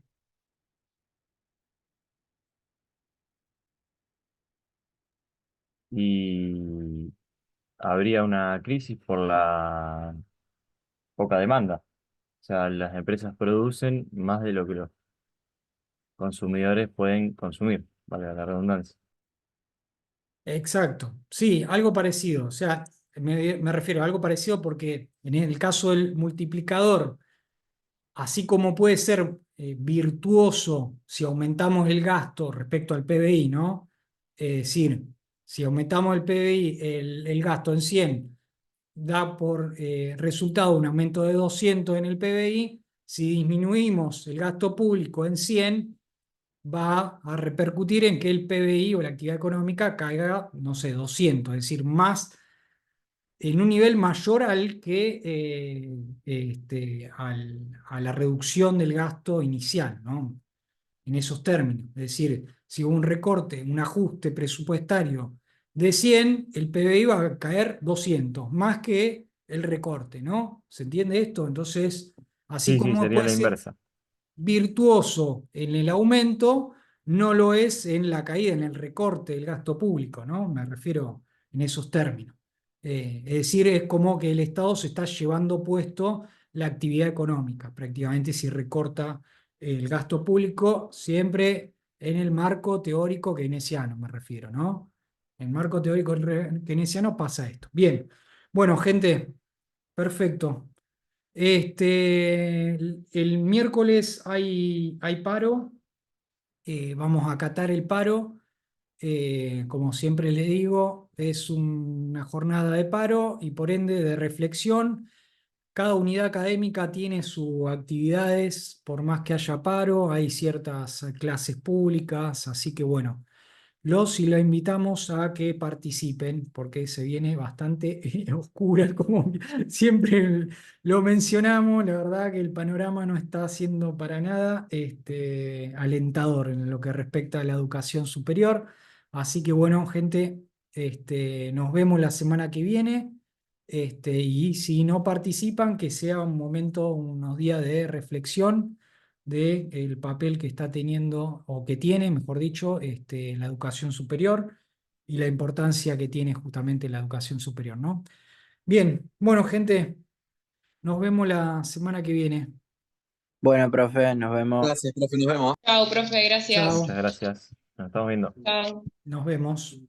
Y habría una crisis por la poca demanda. O sea, las empresas producen más de lo que los consumidores pueden consumir, valga la redundancia. Exacto, sí, algo parecido. O sea, me refiero a algo parecido porque en el caso del multiplicador, así como puede ser virtuoso si aumentamos el gasto respecto al PBI, ¿no? Es decir, si aumentamos el PBI, el gasto en 100 da por resultado un aumento de 200 en el PBI. Si disminuimos el gasto público en 100, va a repercutir en que el PBI o la actividad económica caiga, no sé, 200, es decir, más en un nivel mayor al que a la reducción del gasto inicial, ¿no? En esos términos. Es decir, si hubo un recorte, un ajuste presupuestario de 100, el PBI va a caer 200, más que el recorte, ¿no? ¿Se entiende esto? Entonces, así Sí, sí, como sería puede la ser inversa. virtuoso en el aumento, no lo es en la caída, en el recorte del gasto público, ¿no? Me refiero en esos términos. Es decir, es como que el Estado se está llevando puesto la actividad económica, prácticamente si recorta el gasto público, siempre en el marco teórico keynesiano, me refiero, ¿no? En el marco teórico keynesiano pasa esto. Bien, bueno, gente, perfecto. El miércoles hay paro, vamos a acatar el paro. Como siempre les digo, es una jornada de paro y por ende de reflexión. Cada unidad académica tiene sus actividades, por más que haya paro, hay ciertas clases públicas, así que bueno, los y la invitamos a que participen porque se viene bastante oscura, como siempre lo mencionamos. La verdad que el panorama no está siendo para nada alentador en lo que respecta a la educación superior. Así que bueno, gente, nos vemos la semana que viene. Y si no participan, que sea un momento, unos días de reflexión del papel que está teniendo, o que tiene, mejor dicho, la educación superior y la importancia que tiene justamente la educación superior, ¿no? Bien, bueno, gente, nos vemos la semana que viene. Bueno, profe, nos vemos. Gracias, profe, nos vemos. Chao, profe, gracias. Chao, Muchas gracias. Nos estamos viendo. Chao. nos vemos.